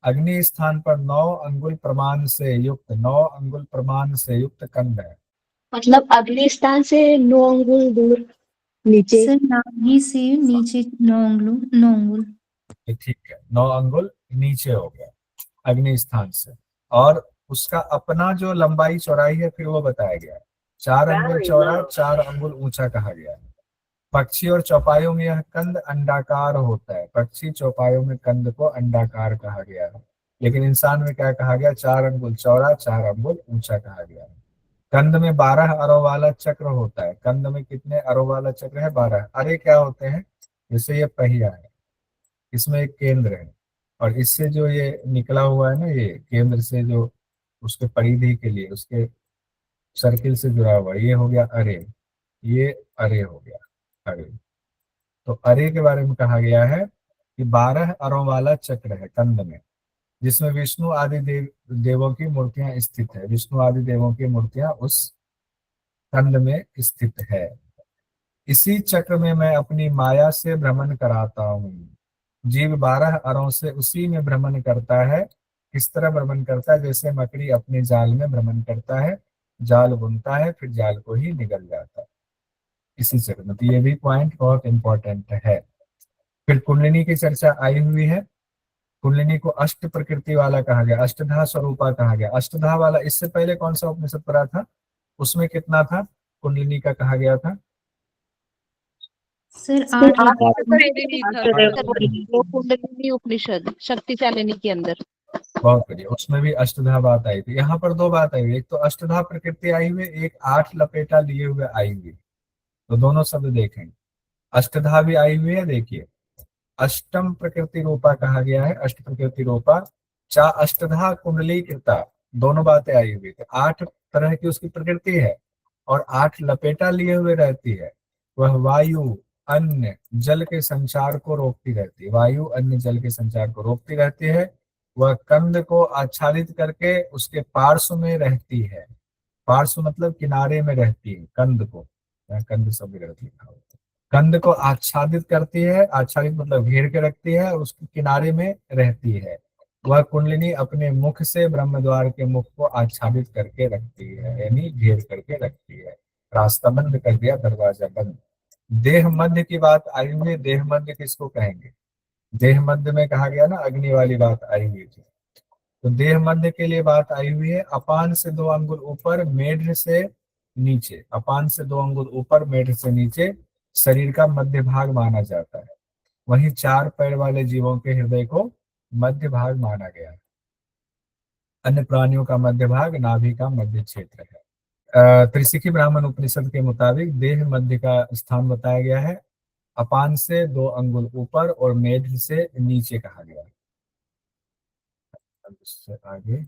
अग्नि स्थान पर 9 अंगुल प्रमाण से युक्त, 9 अंगुल प्रमाण से युक्त कंद है। मतलब अगले स्थान से 9 अंगुल दूर नीचे। सर नाभि से नीचे 9 अंगुल। ये ठीक है, 9 अंगुल नीचे हो गया अग्नि स्थान से। और उसका अपना जो लंबाई चौड़ाई है फिर वो बताया गया है। 4 अंगुल चौड़ा, 4 अंगुल ऊंचा कहा गया है। पक्षी और चौपायों में यह कंद अंडाकार होता है। पक्षी चौपायों में कंद को अंडाकार कहा गया है। लेकिन इंसान में क्या कहा गया? 4 अंगुल चौड़ा, 4 अंगुल ऊंचा कहा गया है। कंद में 12 अरों वाला चक्र होता है। कंद में कितने अरों वाला चक्र है? 12। अरे क्या होते हैं? जैसे ये पहिया है, इसमें एक केंद्र है और इससे जो ये निकला हुआ है ना, ये केंद्र से जो उसके परिधि के लिए उसके सर्किल से जुड़ा हुआ, ये हो गया अरे, ये अरे हो गया अरे। तो अरे के बारे में कहा गया है कि 12 अरों वाला चक्र है कंद में, जिसमें विष्णु आदि देवों की मूर्तियां स्थित है। विष्णु आदि देवों की मूर्तियां उस कंद में स्थित है। इसी चक्र में मैं अपनी माया से भ्रमण कराता हूँ। जीव 12 अरों से उसी में भ्रमण करता है। किस तरह भ्रमण करता है? जैसे मकड़ी अपने जाल में भ्रमण करता है, जाल बुनता है, फिर जाल को ही निगल जाता है इसी चक्र में। तो ये भी पॉइंट बहुत इंपॉर्टेंट है। फिर कुंडलिनी की चर्चा आई हुई है। कुंडलिनी को अष्ट प्रकृति वाला कहा गया, अष्टधा स्वरूपा कहा गया। अष्टधा वाला इससे पहले कौन सा उपनिषद पढ़ा था? उसमें कितना था कुंडलिनी का कहा गया था? सर 8 कुंडलिनी उपनिषद शक्ति फैलनी के अंदर। बहुत बढ़िया, उसमें भी अष्टधा बात आई थी। यहाँ पर 2 बात आई हुई, एक तो अष्टधा प्रकृति आई हुई, एक 8 लपेटा लिए हुए आई हुई। तो दोनों शब्द देखें, अष्टधा भी आई हुई है। देखिए, अष्टम प्रकृति रूपा कहा गया है, अष्ट प्रकृति रूपा। चा अष्टधा कुंडली कृता, दोनों बातें आई हुई थी। 8 तरह की उसकी प्रकृति है और 8 लपेटा लिए हुए रहती है। वह वायु, अन्न, जल के संचार को रोकती रहती है। वायु, अन्न, जल के संचार को रोकती रहती है। वह कंद को आच्छादित करके उसके पार्श्व में रहती है। पार्श्व मतलब किनारे में रहती है कंद को, कंद शब्द गलत लिखा हुआ है। कंद को आच्छादित करती है, आच्छादित मतलब घेर के रखती है और उसके किनारे में रहती है। वह कुंडलिनी अपने मुख से ब्रह्म द्वार के मुख को आच्छादित करके रखती है, यानी घेर करके रखती है। रास्ता बंद कर दिया, दरवाजा बंद। देह मध्य की बात आई हुई है। देह मध्य किसको कहेंगे? देह मध्य में कहा गया ना, अग्नि वाली बात आई हुई थी। तो देह मध्य के लिए बात आई हुई है। अपान से 2 अंगुल ऊपर, मेढ से नीचे। अपान से 2 अंगुल ऊपर, मेढ से नीचे शरीर का मध्य भाग माना जाता है। वहीं 4 पैर वाले जीवों के हृदय को मध्य भाग माना गया है। अन्य प्राणियों का मध्य भाग नाभि का मध्य क्षेत्र है। त्रिशिखी ब्राह्मण उपनिषद के मुताबिक देह मध्य का स्थान बताया गया है। अपान से 2 अंगुल ऊपर और मेढ से नीचे कहा गया है। इससे आगे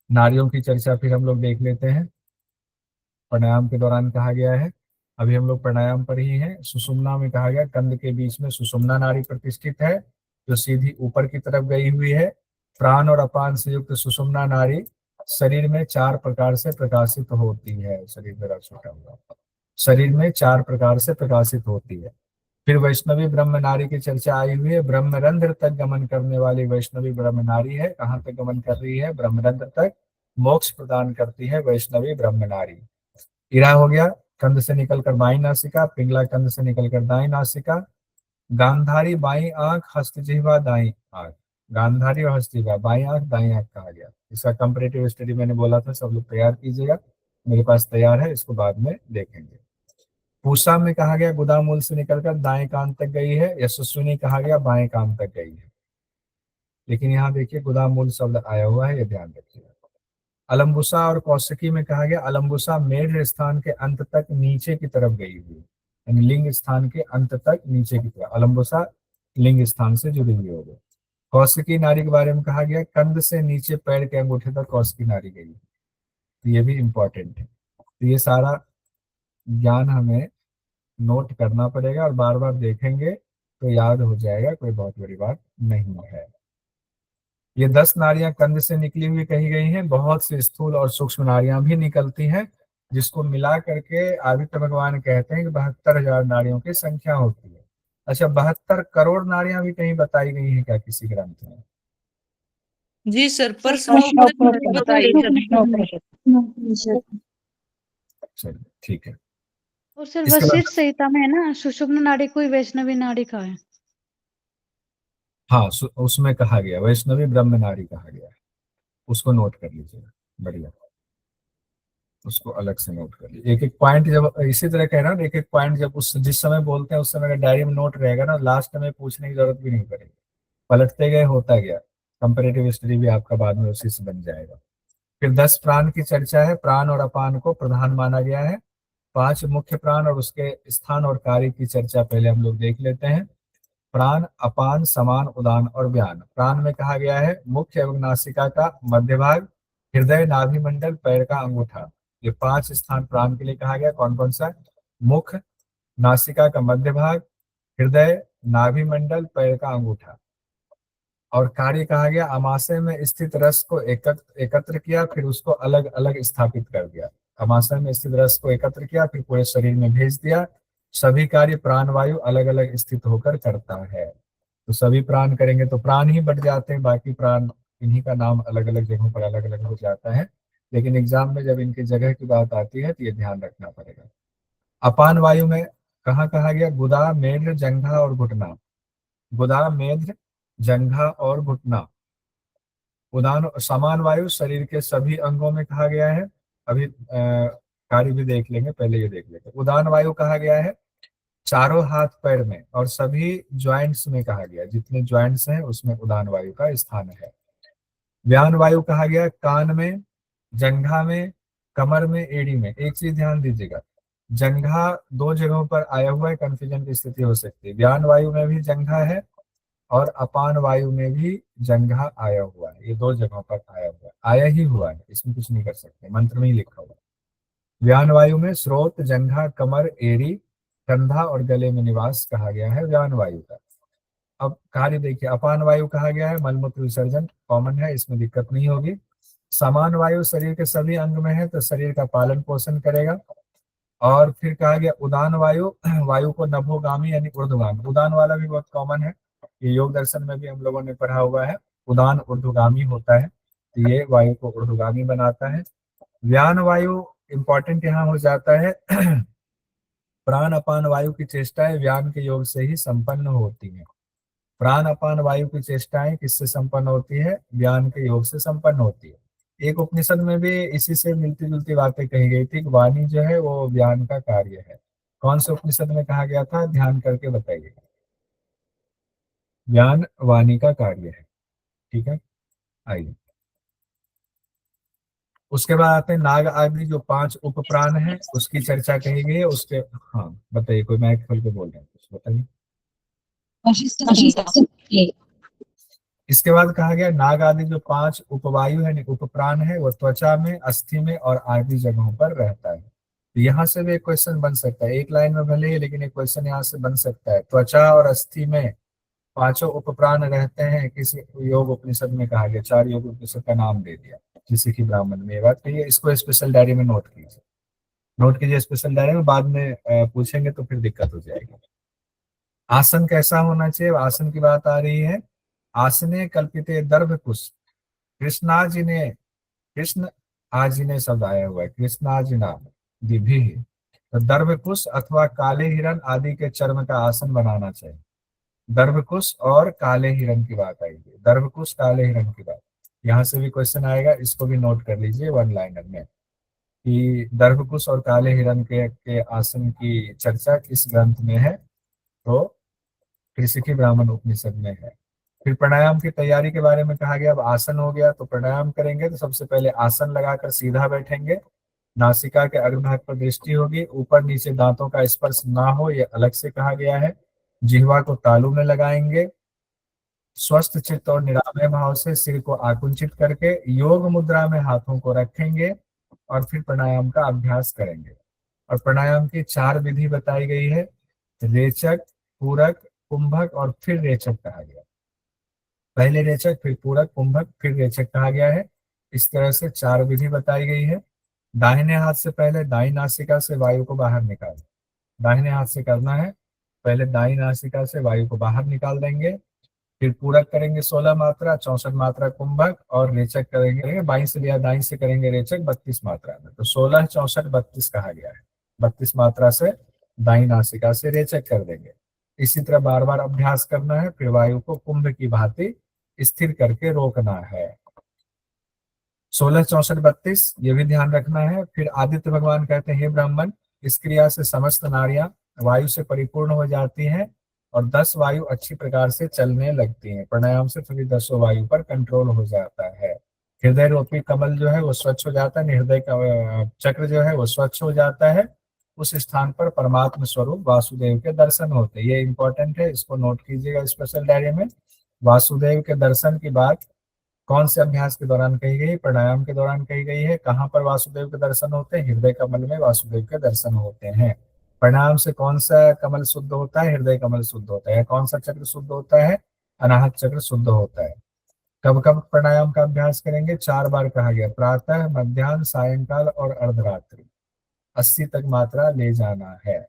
नारियों की चर्चा फिर हम लोग देख लेते हैं। प्राणायाम के दौरान कहा गया है, अभी हम लोग प्राणायाम पर ही हैं। सुषुम्ना में कहा गया कंद के बीच में सुषुम्ना नाड़ी प्रतिष्ठित है, जो सीधी ऊपर की तरफ गई हुई है। प्राण और अपान से युक्त सुषुम्ना नाड़ी शरीर में 4 प्रकार से प्रकाशित होती है। शरीर मेरा छोटा हुआ, शरीर में 4 प्रकार से प्रकाशित होती है। फिर वैष्णवी ब्रह्म नारी की चर्चा आई हुई है। ब्रह्मरंध्र तक गमन करने वाली वैष्णवी ब्रह्म नारी है। कहाँ तक गमन कर रही है? ब्रह्मरंध्र तक मोक्ष प्रदान करती है वैष्णवी ब्रह्म नारी। इरा हो गया कंध से निकलकर बाई नासिका, पिंगला कंध से निकलकर दाई नासिका, गांधारी बाई आंख, हस्तजिह्वा दाई आंख। गांधारी और हस्तजिह्वा, बाई आंख दाई आंख कहा गया। इसका कंपैरेटिव स्टडी मैंने बोला था, सब लोग तैयार कीजिएगा। मेरे पास तैयार है, इसको बाद में देखेंगे। पूषा में कहा गया गुदामूल से निकलकर दाएं कान तक गई है। यशस्विनी कहा गया बाएं कान तक गई है। लेकिन यहाँ देखिए गुदामूल शब्द आया हुआ है, ये ध्यान रखिएगा। अलम्बुसा और कौशिकी में कहा गया अलम्बुसा मेढ स्थान के अंत तक नीचे की तरफ गई हुई, यानी लिंग स्थान के अंत तक नीचे की तरफ। अलम्बुसा लिंग स्थान से जुड़ी हुई हो गई। कौशिकी नाड़ी के बारे में कहा गया, कंध से नीचे पैर के अंगूठे तक कौशिकी नाड़ी गई। तो ये भी इंपॉर्टेंट है। तो ये सारा ज्ञान हमें नोट करना पड़ेगा और बार बार देखेंगे तो याद हो जाएगा, कोई बहुत बड़ी बात नहीं है। ये 10 नाड़ियां कंध से निकली हुई कही गई हैं। बहुत सी स्थूल और सूक्ष्म नाड़ियां भी निकलती हैं, जिसको मिला करके आदित्य भगवान कहते हैं कि 72,000 नाड़ियों की संख्या होती है। अच्छा, 72 करोड़ नाड़ियां भी कहीं बताई गई हैं क्या किसी ग्रंथ में? जी सर, पर चलिए ठीक है। और सर इसके बाद वशिष्ठ संहिता में है ना, सुषुम्ना नाड़ी कोई वैष्णवी नाड़ी का है। हाँ, उसमें कहा गया वैष्णवी ब्रह्म नाड़ी कहा गया है, उसको नोट कर लीजिएगा। बढ़िया, उसको अलग से नोट कर लीजिए। एक एक पॉइंट जब इसी तरह कह रहा हूँ, एक एक पॉइंट जब उस जिस समय बोलते हैं उस समय अगर डायरी में नोट रहेगा ना, लास्ट में पूछने की जरूरत भी नहीं पड़ेगी, पलटते गए होता गया। कंपैरेटिव स्टडी भी आपका बाद में उसी से बन जाएगा। फिर 10 प्राण की चर्चा है। प्राण और अपान को प्रधान माना गया है। 5 मुख्य प्राण और उसके स्थान और कार्य की चर्चा पहले हम लोग देख लेते हैं। प्राण, अपान, समान, उदान और व्यान। प्राण में कहा गया है मुख्य एवं नासिका का मध्य भाग, हृदय, नाभि मंडल, पैर का अंगूठा। ये 5 स्थान प्राण के लिए कहा गया। कौन कौन सा? मुख, नासिका का मध्य भाग, हृदय, नाभि मंडल, पैर का अंगूठा। और कार्य कहा गया अमाशय में स्थित रस को एकत्र किया, फिर उसको अलग अलग स्थापित कर दिया। अमाशय में स्थित रस को एकत्र किया, फिर पूरे शरीर में भेज दिया। सभी कार्य प्राण वायु अलग अलग स्थित होकर करता है। तो सभी प्राण करेंगे तो प्राण ही बढ़ जाते हैं, बाकी प्राण इन्हीं का नाम अलग अलग जगहों पर अलग अलग हो जाता है। लेकिन एग्जाम में जब इनकी जगह की बात आती है तो ये ध्यान रखना पड़ेगा। अपान वायु में कहाँ कहा गया? गुदा, मेढ्र, जंघा और घुटना। गुदा, मेढ्र, जंघा और घुटना। उदान समान वायु शरीर के सभी अंगों में कहा गया है। अभी कार्य भी देख लेंगे, पहले ये देख लेंगे। उदान वायु कहा गया है चारों हाथ पैर में और सभी ज्वाइंट्स में कहा गया, जितने ज्वाइंट्स हैं उसमें उदान वायु का स्थान है। व्यान वायु कहा गया कान में, जंघा में, कमर में, एड़ी में। एक चीज ध्यान दीजिएगा, जंघा 2 जगहों पर आया हुआ है, कंफ्यूजन की स्थिति हो सकती है। व्यान वायु में भी जंघा है और अपान वायु में भी जंघा आया हुआ है। ये 2 जगहों पर आया हुआ है, आया ही हुआ है, इसमें कुछ नहीं कर सकते, मंत्र में ही लिखा हुआ है। व्यान वायु में स्रोत, जंघा, कमर, एड़ी, कंधा और गले में निवास कहा गया है व्यान वायु का। अब कार्य देखिए, अपान वायु कहा गया है मलमूत्र विसर्जन, कॉमन है, इसमें दिक्कत नहीं होगी। समान वायु शरीर के सभी अंग में है तो शरीर का पालन पोषण करेगा। और फिर कहा गया उदान वायु, वायु को नभोगामी यानी ऊर्ध्वगामी। उदान वाला भी बहुत कॉमन है, ये योग दर्शन में भी हम लोगों ने पढ़ा हुआ है। उदान ऊर्ध्वगामी होता है, तो ये वायु को ऊर्ध्वगामी बनाता है। व्यान वायु इंपॉर्टेंट यहाँ हो जाता है प्राण अपान वायु की चेष्टाएं व्यान के योग से ही संपन्न होती हैं। प्राण अपान वायु की चेष्टाएं किससे संपन्न होती है? व्यान के योग से संपन्न होती है। एक उपनिषद में भी इसी से मिलती जुलती बातें कही गई थी। वाणी जो है वो व्यान का कार्य है। कौन से उपनिषद में कहा गया था? ध्यान करके बताइए। ज्ञान वाणी का कार्य है, ठीक है। आइए उसके बाद आते हैं नाग आदि जो 5 उप प्राण है उसकी चर्चा कही गई है। उसके हाँ बताइए, कोई माइक खोल के बोल रहे हैं कुछ बताइए। इसके बाद कहा गया नाग आदि जो 5 उपवायु है उप प्राण है वो त्वचा में, अस्थि में और आदि जगहों पर रहता है। तो यहाँ से भी एक क्वेश्चन बन सकता है, एक लाइन में भले ही, लेकिन एक क्वेश्चन यहाँ से बन सकता है। त्वचा और अस्थि में 5 उप प्राण रहते हैं, किसी योग उपनिषद में कहा गया। 4 योग उपनिषद का नाम दे दिया किसी की ब्राह्मण में, ये बात कही है। इसको स्पेशल डायरी में नोट कीजिए, नोट कीजिए स्पेशल डायरी में, बाद में पूछेंगे तो फिर दिक्कत हो जाएगी। आसन कैसा होना चाहिए? आसन की बात आ रही है। आसने कल्पिते दर्भकुश कृष्णाजिने, कृष्ण आजिने शब्द आया हुआ है, कृष्णाजिना दिभी। तो दर्भकुश अथवा काले हिरण आदि के चर्म का आसन बनाना चाहिए। दर्भकुश और काले हिरण की बात आएगी, दर्भकुश काले हिरण की बात, यहाँ से भी क्वेश्चन आएगा, इसको भी नोट कर लीजिए 1 लाइनर में कि दर्भकुश और काले हिरण के आसन की चर्चा किस ग्रंथ में है? तो कृषि ब्राह्मण उपनिषद में है। फिर प्राणायाम की तैयारी के बारे में कहा गया। अब आसन हो गया तो प्राणायाम करेंगे तो सबसे पहले आसन लगाकर सीधा बैठेंगे, नासिका के अग्रभाग पर दृष्टि होगी, ऊपर नीचे दांतों का स्पर्श ना हो, यह अलग से कहा गया है। जिह्वा को तालू में लगाएंगे, स्वस्थ चित्त और निरामय भाव से सिर को आकुंचित करके योग मुद्रा में हाथों को रखेंगे और फिर प्राणायाम का अभ्यास करेंगे। और प्राणायाम की 4 विधि बताई गई है, रेचक, पूरक, कुंभक और फिर रेचक कहा गया। पहले रेचक, फिर पूरक, कुंभक, फिर रेचक कहा गया है। इस तरह से 4 विधि बताई गई है। दाहिने हाथ से पहले दाई नासिका से वायु को बाहर निकालें। दाहिने हाथ से करना है, पहले दाई नासिका से वायु को बाहर निकाल देंगे, फिर पूरक करेंगे 16 मात्रा, 64 मात्रा कुंभक, और रेचक करेंगे बाईं से या दाईं से करेंगे रेचक 32 मात्रा में। तो 16, 64, 32 कहा गया है। 32 मात्रा से दाई नासिका से रेचक कर देंगे। इसी तरह बार बार अभ्यास करना है। फिर वायु को कुंभ की भांति स्थिर करके रोकना है। 16, 64, 32 ये भी ध्यान रखना है। फिर आदित्य भगवान कहते हैं, हे ब्राह्मण, इस क्रिया से समस्त नारियां वायु से परिपूर्ण हो जाती हैं और 10 वायु अच्छी प्रकार से चलने लगती हैं। प्राणायाम से फिर 10 वायु पर कंट्रोल हो जाता है। हृदय रूपी कमल जो है वो स्वच्छ हो जाता है, हृदय का चक्र जो है वो स्वच्छ हो जाता है। उस स्थान पर परमात्मा स्वरूप वासुदेव के दर्शन होते हैं। ये इंपॉर्टेंट है, इसको नोट कीजिएगा स्पेशल डायरी में। वासुदेव के दर्शन की बात कौन से अभ्यास के दौरान कही गई? प्राणायाम के दौरान कही गई है। कहाँ पर वासुदेव के दर्शन होते हैं? हृदय कमल में वासुदेव के दर्शन होते हैं। प्राणायाम से कौन सा कमल शुद्ध होता है? हृदय कमल शुद्ध होता है। कौन सा चक्र शुद्ध होता है? अनाहत चक्र शुद्ध होता है। कब कब प्राणायाम का अभ्यास करेंगे? 4 बार कहा गया, प्रातः, मध्याह्न, सायंकाल और अर्धरात्रि। 80 तक मात्रा ले जाना है।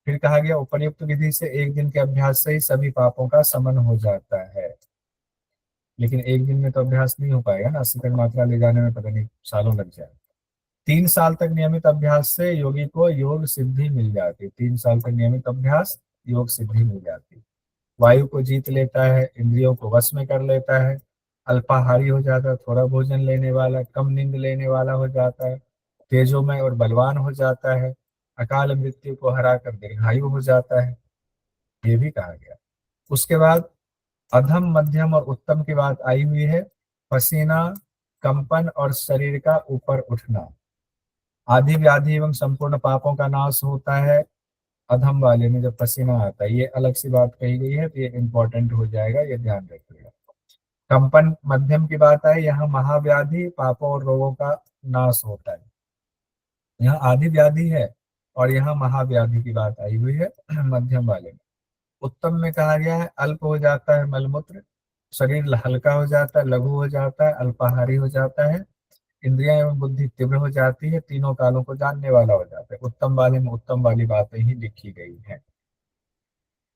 फिर कहा गया, उपयुक्त विधि से 1 दिन के अभ्यास से ही सभी पापों का शमन हो जाता है। लेकिन 1 दिन में तो अभ्यास नहीं हो पाएगा ना, 80 तक मात्रा ले जाने में पता नहीं सालों लग जाए। 3 साल तक नियमित अभ्यास से योगी को योग सिद्धि मिल जाती। 3 साल तक नियमित अभ्यास, योग सिद्धि मिल जाती। वायु को जीत लेता है, इंद्रियों को वश में कर लेता है, अल्पाहारी हो जाता है, थोड़ा भोजन लेने वाला, कम नींद लेने वाला हो जाता है, तेजोमय और बलवान हो जाता है, अकाल मृत्यु को हराकर दीर्घायु हो जाता है, ये भी कहा गया। उसके बाद अधम, मध्यम और उत्तम की बात आई हुई है। पसीना, कंपन और शरीर का ऊपर उठना, आदि व्याधि एवं संपूर्ण पापों का नाश होता है अधम वाले में जब पसीना आता है। ये अलग सी बात कही गई है, तो ये इंपॉर्टेंट हो जाएगा, ये ध्यान रखिएगा। कंपन मध्यम की बात है, यहाँ महाव्याधि, पापों और रोगों का नाश होता है। यहाँ आदि व्याधि है और यहाँ महाव्याधि की बात आई हुई है मध्यम वाले में। उत्तम में कहा गया है, अल्प हो जाता है मलमूत्र, शरीर हल्का हो जाता है, लघु हो जाता है, अल्पाहारी हो जाता है, इंद्रियां एवं बुद्धि तीव्र हो जाती है, तीनों कालों को जानने वाला हो जाता है। उत्तम वाले में उत्तम वाली बातें ही लिखी गई हैं।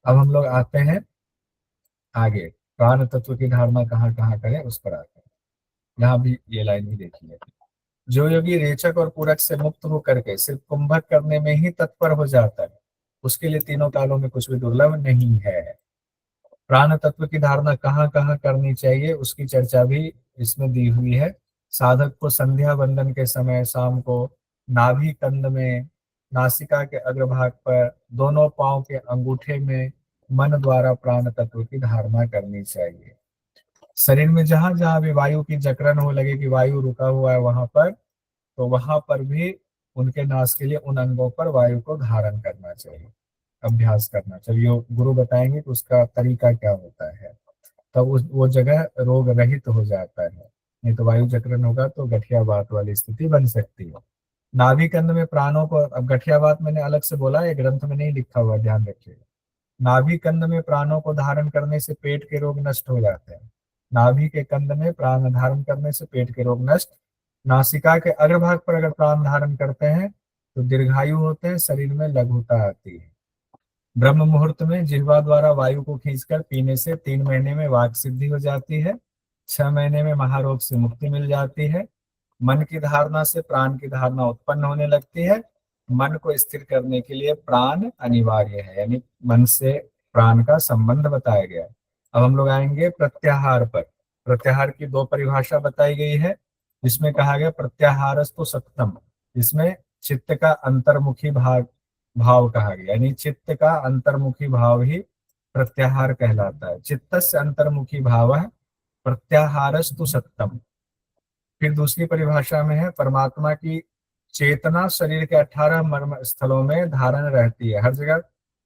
अब हम लोग आते हैं आगे, प्राण तत्व की धारणा कहाँ कहाँ करें उस पर आते हैं। यहाँ भी ये लाइन भी देखिए, जो योगी रेचक और पूरक से मुक्त हो करके सिर्फ कुंभक करने में ही तत्पर हो जाता है, उसके लिए तीनों कालों में कुछ भी दुर्लभ नहीं है। प्राण तत्व की धारणा कहाँ कहाँ करनी चाहिए उसकी चर्चा भी इसमें दी हुई है। साधक को संध्या वंदन के समय शाम को नाभि कंद में, नासिका के अग्रभाग पर, दोनों पांव के अंगूठे में मन द्वारा प्राण तत्व की धारणा करनी चाहिए। शरीर में जहां जहां भी वायु की जकड़न हो लगे कि वायु रुका हुआ है वहां पर, तो वहां पर भी उनके नाश के लिए उन अंगों पर वायु को धारण करना चाहिए, अभ्यास करना चाहिए। गुरु बताएंगे कि उसका तरीका क्या होता है, तब वो जगह रोग रहित हो जाता है। नहीं तो वायु जकड़न होगा तो गठियावात वाली स्थिति बन सकती है। नाभि कंद में प्राणों को, अब गठियावात मैंने अलग से बोला है, ग्रंथ में नहीं लिखा हुआ, ध्यान रखिएगा। नाभि कंद में प्राणों को धारण करने से पेट के रोग नष्ट हो जाते हैं। नाभि के कंद में प्राण धारण करने से पेट के रोग नष्ट। नासिका के अग्रभाग पर अगर प्राण धारण करते हैं तो दीर्घायु होते हैं, शरीर में लघुता आती है। ब्रह्म मुहूर्त में जिह्वा द्वारा वायु को खींचकर पीने से 3 महीने में वाक सिद्धि हो जाती है, 6 महीने में महारोग से मुक्ति मिल जाती है। मन की धारणा से प्राण की धारणा उत्पन्न होने लगती है। मन को स्थिर करने के लिए प्राण अनिवार्य है, यानी मन से प्राण का संबंध बताया गया। अब हम लोग आएंगे प्रत्याहार पर। प्रत्याहार की 2 परिभाषा बताई गई है, जिसमें कहा गया प्रत्याहारस्तु सत्यम, जिसमें चित्त का अंतर्मुखी भाव कहा गया, यानी चित्त का अंतर्मुखी भाव ही प्रत्याहार कहलाता है। चित्तस्य अंतर्मुखी भाव है प्रत्याहारस्तु सत्यम। फिर दूसरी परिभाषा में है, परमात्मा की चेतना शरीर के 18 मर्म स्थलों में धारण रहती है, हर जगह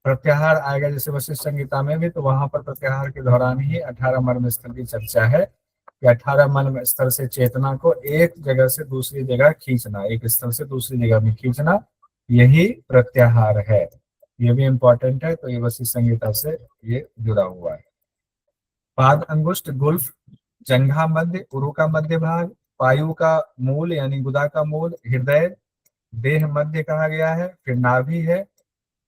प्रत्याहार आएगा जैसे वशिष्ठ संहिता में भी, तो वहां पर प्रत्याहार के दौरान ही 18 मर्म स्थल की चर्चा है कि 18 मर्म स्थल से चेतना को एक जगह से दूसरी जगह खींचना, एक स्थल से दूसरी जगह में खींचना, यही प्रत्याहार है। ये भी इंपॉर्टेंट है, तो ये वशिष्ठ संहिता से ये जुड़ा हुआ है। पाद अंगुष्ठ गुल्फ, जंघा मध्य, उरु का मध्य भाग, पायु का मूल यानी गुदा का मूल, हृदय, देह मध्य कहा गया है, फिर नाभि है,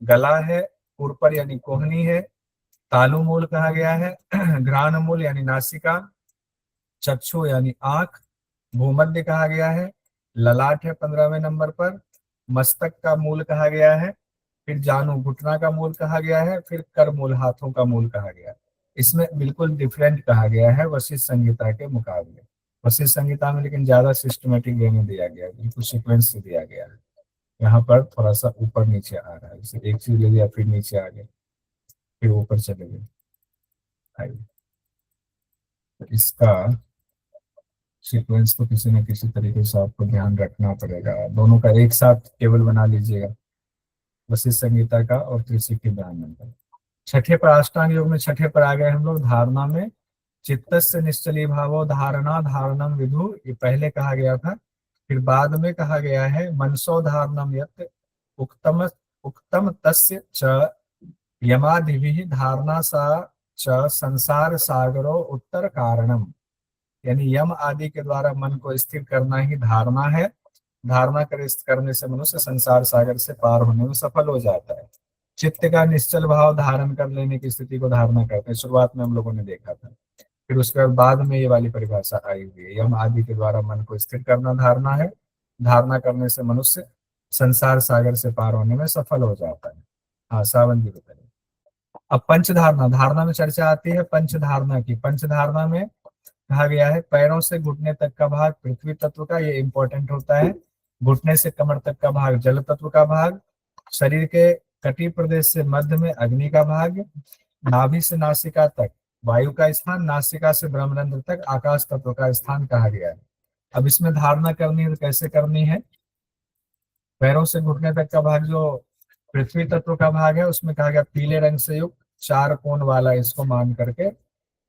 गला है, ऊपर यानी कोहनी है, तालु मूल कहा गया है, घ्राण मूल यानी नासिका, चक्षु यानी आंख, भूमध्य कहा गया है, ललाट है 15वें नंबर पर, मस्तक का मूल कहा गया है, फिर जानू घुटना का मूल कहा गया है, फिर कर मूल हाथों का मूल कहा गया है। इसमें बिल्कुल डिफरेंट कहा गया है वशिष्ठ संहिता के मुकाबले। वशिष्ठ संहिता में लेकिन ज्यादा सिस्टमेटिक वे में दिया गया है, बिल्कुल सीक्वेंस से दिया गया है। यहाँ पर थोड़ा सा ऊपर नीचे आ रहा है, जैसे एक चीज ले लिया फिर नीचे आ गए फिर ऊपर चले गए। आइए, तो इसका सीक्वेंस तो किसी न किसी तरीके से आपको ध्यान रखना पड़ेगा। दोनों का एक साथ टेबल बना लीजिएगा, वशिष्ठ संहिता का और त्रिशिक्षी ब्राह्मण का। छठे पर अष्टांग योग में छठे पर आ गए हम लोग धारणा में। चित्तस्य निश्चली भावो धारणा धारणम विधु, ये पहले कहा गया था, फिर बाद में कहा गया है मनसो धारणम यत् उक्तम तस्य च यमादिभिः धारणा सा च संसार सागरो उत्तर कारणम, यानी यम आदि के द्वारा मन को स्थिर करना ही धारणा है। धारणा करने से मनुष्य संसार सागर से पार होने में सफल हो जाता है। चित्त का निश्चल भाव धारण कर लेने की स्थिति को धारणा करते हैं, शुरुआत में हम लोगों ने देखा था। फिर उसके बाद में ये वाली परिभाषा आई हुई है, यम आदि के द्वारा मन को स्थिर करना धारणा है। धारणा करने से मनुष्य संसार सागर से पार होने में सफल हो जाता है। हाँ, सावन जी बताइए। अब पंचधारणा, धारणा में चर्चा आती है पंचधारणा की। पंचधारणा में कहा गया है पैरों से घुटने तक का भाग पृथ्वी तत्व का, ये इंपॉर्टेंट होता है। घुटने से कमर तक का भाग जल तत्व का भाग, शरीर के कटी प्रदेश से मध्य में अग्नि का भाग, नाभि से नासिका तक वायु का स्थान, नासिका से ब्रह्मरंध्र तक आकाश तत्व का स्थान कहा गया है। अब इसमें धारणा करनी है तो कैसे करनी है? पैरों से घुटने तक का भाग जो पृथ्वी तत्व का भाग है, उसमें कहा गया पीले रंग से युक्त 4 कोण वाला, इसको मान करके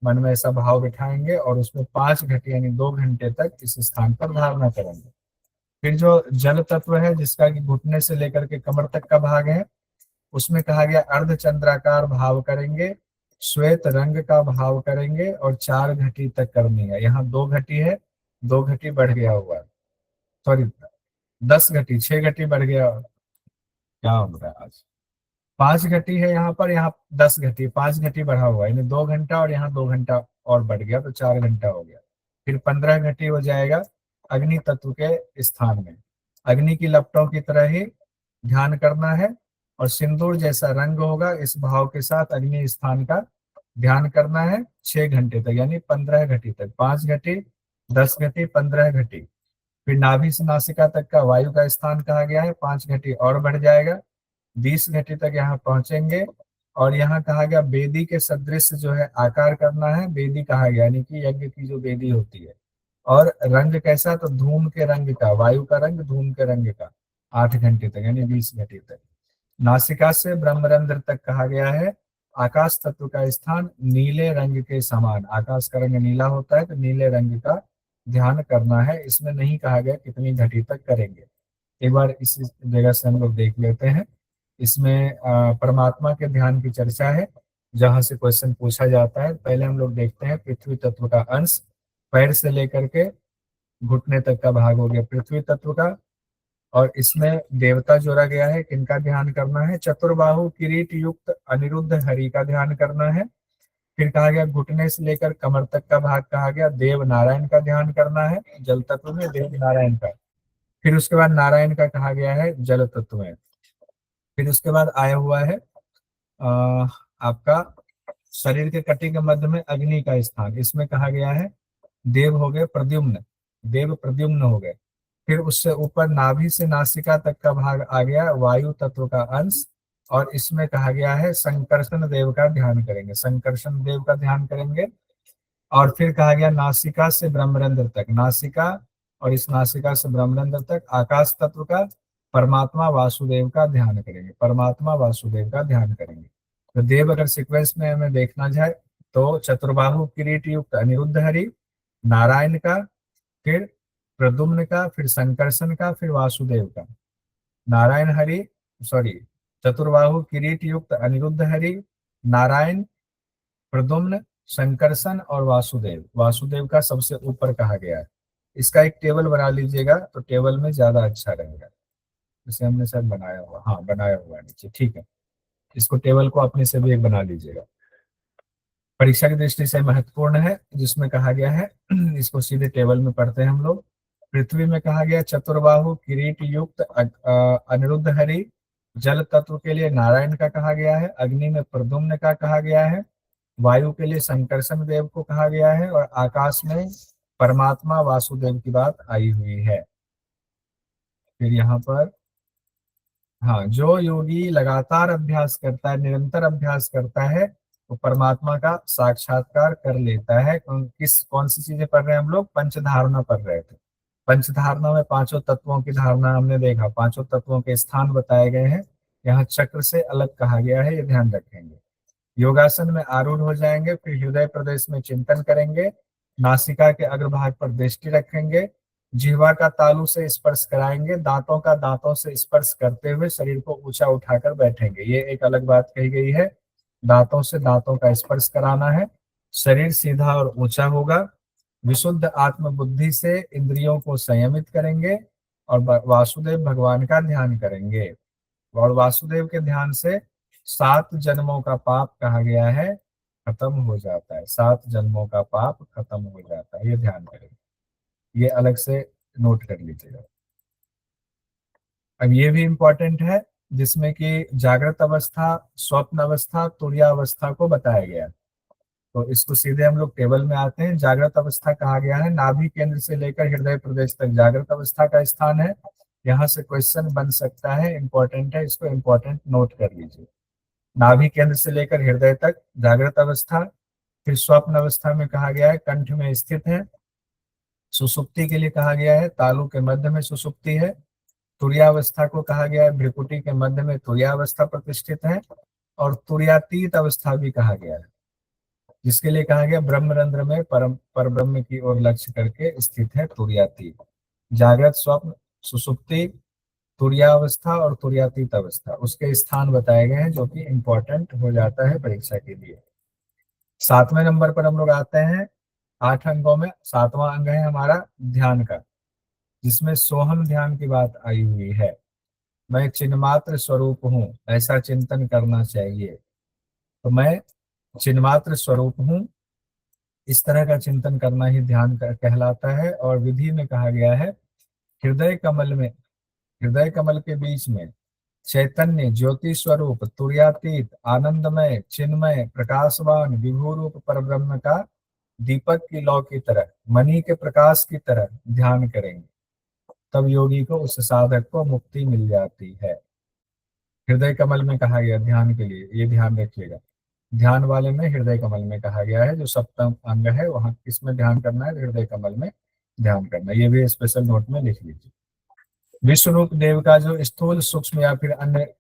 मन में ऐसा भाव बिठाएंगे और उसमें 5 घंटे यानी 2 घंटे तक इस स्थान पर धारणा करेंगे। फिर जो जल तत्व है जिसका कि घुटने से लेकर के कमर तक का भाग है, उसमें कहा गया अर्धचंद्राकार भाव करेंगे, श्वेत रंग का भाव करेंगे और 4 घटी तक करनी है। यहाँ 2 घटी है, 2 घटी बढ़ गया हुआ है, सॉरी 10 घटी, 6 घटी बढ़ गया, क्या हो रहा है आज, 5 घटी है यहाँ पर, यहाँ 10 घटी, 5 घटी बढ़ा हुआ है, यानी 2 घंटा और यहाँ 2 घंटा और बढ़ गया तो 4 घंटा हो गया। फिर 15 घटी हो जाएगा अग्नि तत्व के स्थान में। अग्नि की लपटों की तरह ही ध्यान करना है और सिंदूर जैसा रंग होगा, इस भाव के साथ अग्नि स्थान का ध्यान करना है 6 घंटे तक, यानी 15 घटी तक। 5 घटी, 10 घटी, 15 घटी। फिर नाभि से नासिका तक का वायु का स्थान कहा गया है, 5 घटी और बढ़ जाएगा, 20 घटी तक यहाँ पहुंचेंगे। और यहाँ कहा गया वेदी के सदृश जो है आकार करना है, वेदी कहा गया, यानी कि यज्ञ की जो वेदी होती है। और रंग कैसा? तो धूम के रंग का, वायु का रंग धूम के रंग का, 8 घंटे तक यानी 20 घंटे तक। नासिका से ब्रह्मरंध्र तक कहा गया है आकाश तत्व का स्थान नीले रंग के समान, आकाश का रंग नीला होता है तो नीले रंग का ध्यान करना है। इसमें नहीं कहा गया कितनी घटी तक करेंगे, एक बार इस जगह से हम लोग देख लेते हैं। इसमें परमात्मा के ध्यान की चर्चा है, जहां से क्वेश्चन पूछा जाता है। पहले हम लोग देखते हैं पृथ्वी तत्व का अंश, पैर से लेकर के घुटने तक का भाग हो गया पृथ्वी तत्व का। और इसमें देवता जोड़ा गया है, किनका ध्यान करना है? चतुर्बाहु किरीट युक्त अनिरुद्ध हरि का ध्यान करना है। फिर कहा गया घुटने से लेकर कमर तक का भाग कहा गया देव नारायण का ध्यान करना है, जल तत्व में देव नारायण का। फिर उसके बाद नारायण का कहा गया है जल तत्व में। फिर उसके बाद आया हुआ है आपका शरीर के कटी के मध्य में अग्नि का स्थान, इसमें कहा गया है देव हो गए प्रद्युम्न, देव प्रद्युम्न हो गए। फिर उससे ऊपर नाभि से नासिका तक का भाग आ गया वायु तत्व का अंश, और इसमें कहा गया है संकर्षण देव का ध्यान करेंगे, संकर्षण देव का ध्यान करेंगे। और फिर कहा गया नासिका से ब्रह्मरंध्र तक, नासिका और इस नासिका से ब्रह्मरंध्र तक आकाश तत्व का, परमात्मा वासुदेव का ध्यान करेंगे, परमात्मा वासुदेव का ध्यान करेंगे। तो देव अगर सीक्वेंस में हमें देखना जाए तो चतुर्बाहु किरीट युक्त अनिरुद्ध हरि, नारायण का, फिर प्रद्युम्न का, फिर संकर्षण का, फिर वासुदेव का। नारायण हरि, सॉरी, चतुर्बाहु किरीट युक्त अनिरुद्ध हरि, नारायण, प्रद्युम्न, संकर्षण और वासुदेव। वासुदेव का सबसे ऊपर कहा गया है। इसका एक टेबल बना लीजिएगा तो टेबल में ज्यादा अच्छा रहेगा। इसे हमने शायद बनाया हुआ, हाँ बनाया हुआ है नीचे, ठीक है। इसको टेबल को अपने से भी एक बना लीजिएगा, परीक्षा की दृष्टि से महत्वपूर्ण है। जिसमें कहा गया है, इसको सीधे टेबल में पढ़ते हैं हम लोग। पृथ्वी में कहा गया चतुर्बाहु किरीट युक्त अनिरुद्ध हरि, जल तत्व के लिए नारायण का कहा गया है, अग्नि में प्रद्युम्न का कहा गया है, वायु के लिए संकर्षण देव को कहा गया है, और आकाश में परमात्मा वासुदेव की बात आई हुई है। फिर यहाँ पर, हाँ, जो योगी लगातार अभ्यास करता है, निरंतर अभ्यास करता है, वो परमात्मा का साक्षात्कार कर लेता है। कौन सी चीजें पढ़ रहे हैं हम लोग? पंचधारणा पढ़ रहे थे। पंचधारणा में पांचों तत्वों की धारणा हमने देखा, पांचों तत्वों के स्थान बताए गए हैं। यहाँ चक्र से अलग कहा गया है, ये ध्यान रखेंगे। योगासन में आरूढ़ हो जाएंगे, फिर हृदय प्रदेश में चिंतन करेंगे, नासिका के अग्रभाग पर दृष्टि रखेंगे, जिह्वा का तालू से स्पर्श कराएंगे, दांतों का दांतों से स्पर्श करते हुए शरीर को ऊंचा उठाकर बैठेंगे। ये एक अलग बात कही गई है, दांतों से दांतों का स्पर्श कराना है। शरीर सीधा और ऊंचा होगा। विशुद्ध आत्म बुद्धि से इंद्रियों को संयमित करेंगे और वासुदेव भगवान का ध्यान करेंगे। और वासुदेव के ध्यान से 7 जन्मों का पाप कहा गया है खत्म हो जाता है। 7 जन्मों का पाप खत्म हो जाता है, ये ध्यान करेंगे, ये अलग से नोट कर लीजिएगा। अब ये भी इंपॉर्टेंट है, जिसमें कि जागृत अवस्था, स्वप्न अवस्था, तुर्यावस्था को बताया गया है। तो इसको सीधे हम लोग टेबल में आते हैं। जागृत अवस्था कहा गया है नाभि केंद्र से लेकर हृदय प्रदेश तक जागृत अवस्था का स्थान है। यहाँ से क्वेश्चन बन सकता है, इंपॉर्टेंट है, इसको इंपॉर्टेंट नोट कर लीजिए। नाभि केंद्र से लेकर हृदय तक जागृत अवस्था। फिर स्वप्न अवस्था में कहा गया है कंठ में स्थित है। सुसुप्ति के लिए कहा गया है तालु के मध्य में सुसुप्ति है। तुर्यावस्था को कहा गया है भ्रिकुटी के मध्य में तुर्यावस्था प्रतिष्ठित है। और तुर्यातीत अवस्था भी कहा गया है, जिसके लिए कहा गया ब्रह्मरंध्र में पर ब्रह्म की ओर लक्ष्य करके स्थित है तुर्यातीत। जागृत, स्वप्न, सुसुप्ति, तुर्यावस्था और तुर्यातीत अवस्था, उसके स्थान बताए गए हैं, जो कि इंपॉर्टेंट हो जाता है परीक्षा के लिए। 7वें नंबर पर हम लोग आते हैं। 8 अंगों में 7वां अंग है हमारा ध्यान का, जिसमें सोहम ध्यान की बात आई हुई है। मैं चिन्मात्र स्वरूप हूँ, ऐसा चिंतन करना चाहिए। तो मैं चिन्मात्र स्वरूप हूँ, इस तरह का चिंतन करना ही ध्यान कहलाता है। और विधि में कहा गया है हृदय कमल में, हृदय कमल के बीच में चैतन्य ज्योति स्वरूप तुर्यातीत आनंदमय चिन्मय प्रकाशवान विभू रूप परब्रह्म का दीपक की लौ की तरह, मणि के प्रकाश की तरह ध्यान करेंगे। तब योगी को, उस साधक को मुक्ति मिल जाती है। हृदय कमल में कहा गया ध्यान के लिए, ये ध्यान रखिएगा। ध्यान वाले में हृदय कमल में कहा गया है, जो 7वां अंग है वहां किसमें ध्यान करना है? हृदय कमल में ध्यान करना है। ये भी स्पेशल नोट में लिख लीजिए। विश्व रूप देव का जो स्थूल, सूक्ष्म या फिर अन्य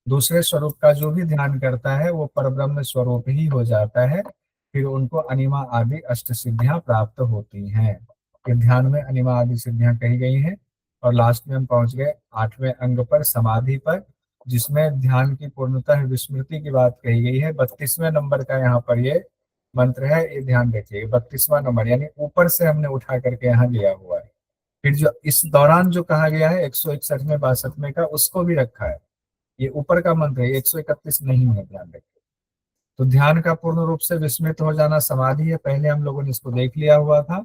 दूसरे स्वरूप का जो भी ध्यान करता है वो परब्रह्म स्वरूप ही हो जाता है। फिर उनको अनिमा आदि अष्ट सिद्धियां प्राप्त होती हैं। कि ध्यान में अनिमा आदि सिद्धियां कही गई हैं। और लास्ट में हम पहुंच गए 8वें अंग पर, समाधि पर, जिसमें ध्यान की पूर्णतः विस्मृति की बात कही गई है। 32वें नंबर का यहाँ पर ये मंत्र है, ये ध्यान रखिए। 32वां नंबर यानी ऊपर से हमने उठा करके यहाँ लिया हुआ है। फिर जो इस दौरान जो कहा गया है 161 में 62 में का, उसको भी रखा है। ये ऊपर का मंत्र है, 131 नहीं है, ध्यान रखिए। तो ध्यान का पूर्ण रूप से विस्मृत हो जाना समाधि है। पहले हम लोगों ने इसको देख लिया हुआ था।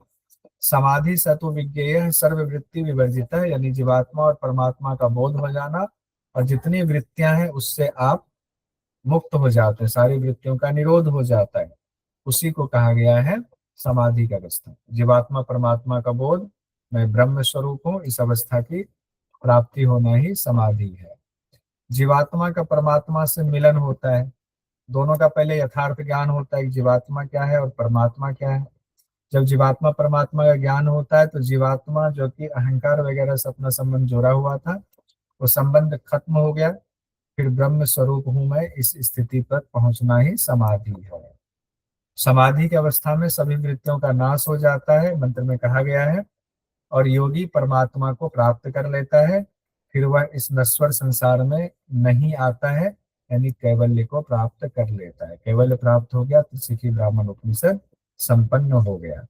समाधि सतु विज्ञेय सर्ववृत्ति विवर्जित है, यानी जीवात्मा और परमात्मा का बोध हो जाना, और जितनी वृत्तियां हैं उससे आप मुक्त हो जाते हैं, सारी वृत्तियों का निरोध हो जाता है। उसी को कहा गया है समाधि का अवस्था। जीवात्मा परमात्मा का बोध, मैं ब्रह्म स्वरूप हूँ, इस अवस्था की प्राप्ति होना ही समाधि है। जीवात्मा का परमात्मा से मिलन होता है। दोनों का पहले यथार्थ ज्ञान होता है कि जीवात्मा क्या है और परमात्मा क्या है। जब जीवात्मा परमात्मा का ज्ञान होता है तो जीवात्मा जो कि अहंकार वगैरह से अपना संबंध जोड़ा हुआ था, वो संबंध खत्म हो गया। फिर ब्रह्म स्वरूप हूं मैं, इस स्थिति पर पहुंचना ही समाधि है। समाधि की अवस्था में सभी वृत्तियों का नाश हो जाता है, मंत्र में कहा गया है, और योगी परमात्मा को प्राप्त कर लेता है। फिर वह इस नश्वर संसार में नहीं आता है, यानी कैवल्य को प्राप्त कर लेता है। कैवल्य प्राप्त हो गया तो सिखी ब्राह्मण उपनिषद संपन्न हो गया।